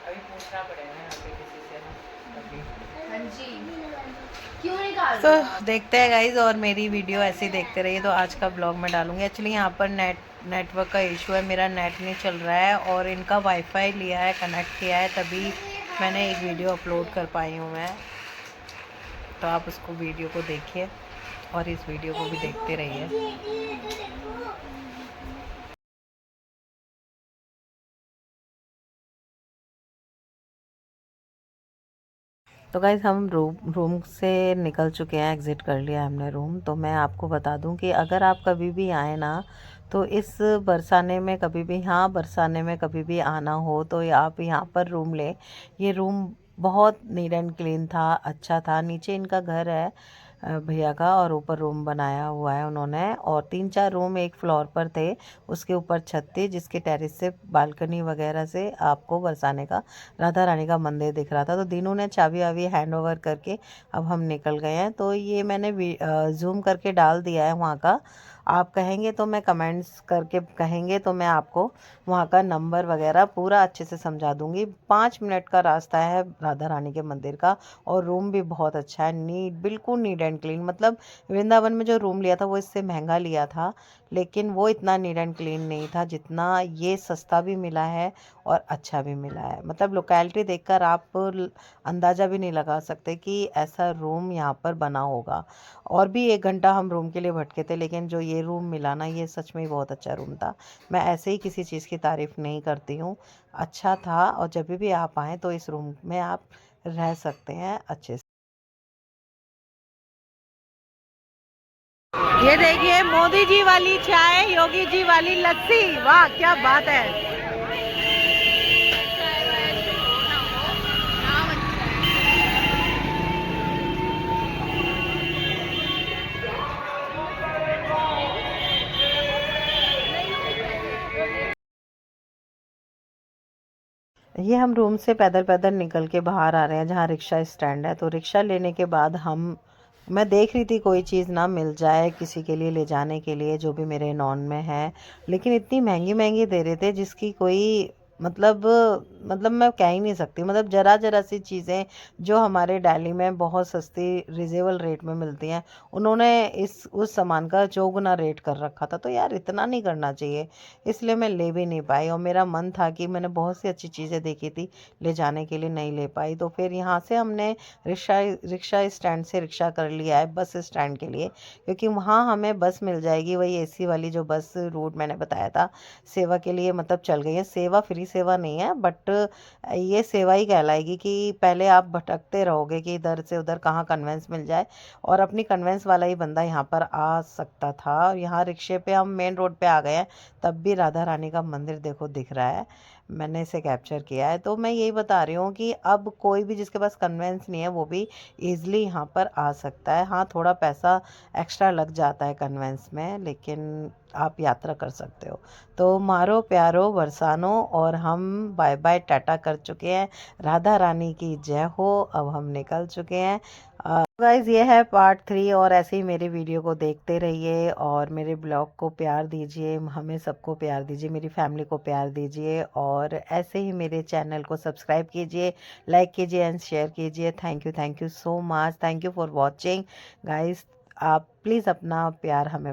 अभी पूछना पड़ेगा यहाँ पे किसी से ना अभी। हाँ जी, क्यों निकाल तो देखते हैं गाइज, और मेरी वीडियो ऐसे ही देखते रहिए। तो आज का ब्लॉग मैं डालूंगी। एक्चुअली यहाँ पर नेटवर्क का इशू है, मेरा नेट नहीं चल रहा है और इनका वाईफाई लिया है, कनेक्ट किया है, तभी मैंने एक वीडियो अपलोड कर पाई हूँ मैं। तो आप उसको वीडियो को देखिए और इस वीडियो को भी देखते रहिए। तो गाइज हम रूम से निकल चुके हैं, एग्ज़िट कर लिया हमने रूम। तो मैं आपको बता दूं कि अगर आप कभी भी आए ना, तो इस बरसाने में कभी भी, हाँ बरसाने में कभी भी आना हो तो आप यहाँ पर रूम लें। ये रूम बहुत नीट एंड क्लीन था, अच्छा था। नीचे इनका घर है भैया का और ऊपर रूम बनाया हुआ है उन्होंने, और 3-4 रूम एक फ्लोर पर थे, उसके ऊपर छत थी जिसके टेरेस से बालकनी वगैरह से आपको बरसाने का राधा रानी का मंदिर दिख रहा था। तो दिनों ने चाबी वाबी हैंड ओवर करके अब हम निकल गए हैं। तो ये मैंने जूम करके डाल दिया है वहाँ का, आप कहेंगे तो मैं कमेंट्स करके कहेंगे तो मैं आपको वहाँ का नंबर वगैरह पूरा अच्छे से समझा दूँगी। 5 मिनट का रास्ता है राधा रानी के मंदिर का, और रूम भी बहुत अच्छा है, बिल्कुल नीट एंड क्लीन। मतलब वृंदावन में जो रूम लिया था वो इससे महंगा लिया था, लेकिन वो इतना नीट एंड क्लीन नहीं था जितना ये। सस्ता भी मिला है और अच्छा भी मिला है। मतलब लोकेलिटी देखकर आप अंदाज़ा भी नहीं लगा सकते कि ऐसा रूम यहाँ पर बना होगा। और भी 1 घंटा हम रूम के लिए भटके थे, लेकिन जो ये रूम मिला ना, ये सच में ही बहुत अच्छा रूम था। मैं ऐसे ही किसी चीज़ की तारीफ़ नहीं करती हूँ, अच्छा था। और जब भी आप आएँ तो इस रूम में आप रह सकते हैं अच्छे से। ये देखिए मोदी जी वाली चाय, योगी जी वाली लस्सी, वाह क्या बात है। ये हम रूम से पैदल पैदल निकल के बाहर आ रहे हैं जहाँ रिक्शा स्टैंड है। तो रिक्शा लेने के बाद मैं देख रही थी कोई चीज़ ना मिल जाए किसी के लिए ले जाने के लिए जो भी मेरे नॉन में है, लेकिन इतनी महंगी महंगी दे रहे थे जिसकी कोई मतलब मैं कह ही नहीं सकती। मतलब ज़रा ज़रा सी चीज़ें जो हमारे दिल्ली में बहुत सस्ती रिजनेबल रेट में मिलती हैं, उन्होंने उस सामान का चौगुना रेट कर रखा था। तो यार इतना नहीं करना चाहिए, इसलिए मैं ले भी नहीं पाई। और मेरा मन था कि मैंने बहुत सी अच्छी चीज़ें देखी थी ले जाने के लिए, नहीं ले पाई। तो फिर यहाँ से हमने रिक्शा स्टैंड से रिक्शा कर लिया है बस स्टैंड के लिए, क्योंकि वहाँ हमें बस मिल जाएगी, वही एसी वाली जो बस रूट मैंने बताया था सेवा के लिए। मतलब चल गई है सेवा, फ्री सेवा नहीं है, बट ये सेवा ही कहलाएगी कि पहले आप भटकते रहोगे कि इधर से उधर कहाँ कन्वेंस मिल जाए, और अपनी कन्वेंस वाला ही बंदा यहाँ पर आ सकता था। यहाँ रिक्शे पे हम मेन रोड पे आ गए हैं, तब भी राधा रानी का मंदिर देखो दिख रहा है, मैंने इसे कैप्चर किया है। तो मैं यही बता रही हूँ कि अब कोई भी जिसके पास कन्वेंस नहीं है वो भी ईज़िली यहाँ पर आ सकता है। हाँ, थोड़ा पैसा एक्स्ट्रा लग जाता है कन्वेंस में, लेकिन आप यात्रा कर सकते हो। तो मारो प्यारो बरसानो, और हम बाय बाय टाटा कर चुके हैं। राधा रानी की जय हो। अब हम निकल चुके हैं। गाइज़ ये है पार्ट 3, और ऐसे ही मेरी वीडियो को देखते रहिए और मेरे ब्लॉग को प्यार दीजिए, हमें सबको प्यार दीजिए, मेरी फैमिली को प्यार दीजिए, और ऐसे ही मेरे चैनल को सब्सक्राइब कीजिए, लाइक कीजिए एंड शेयर कीजिए। Thank you so much, thank you for watching guys. आप प्लीज़ अपना प्यार हमें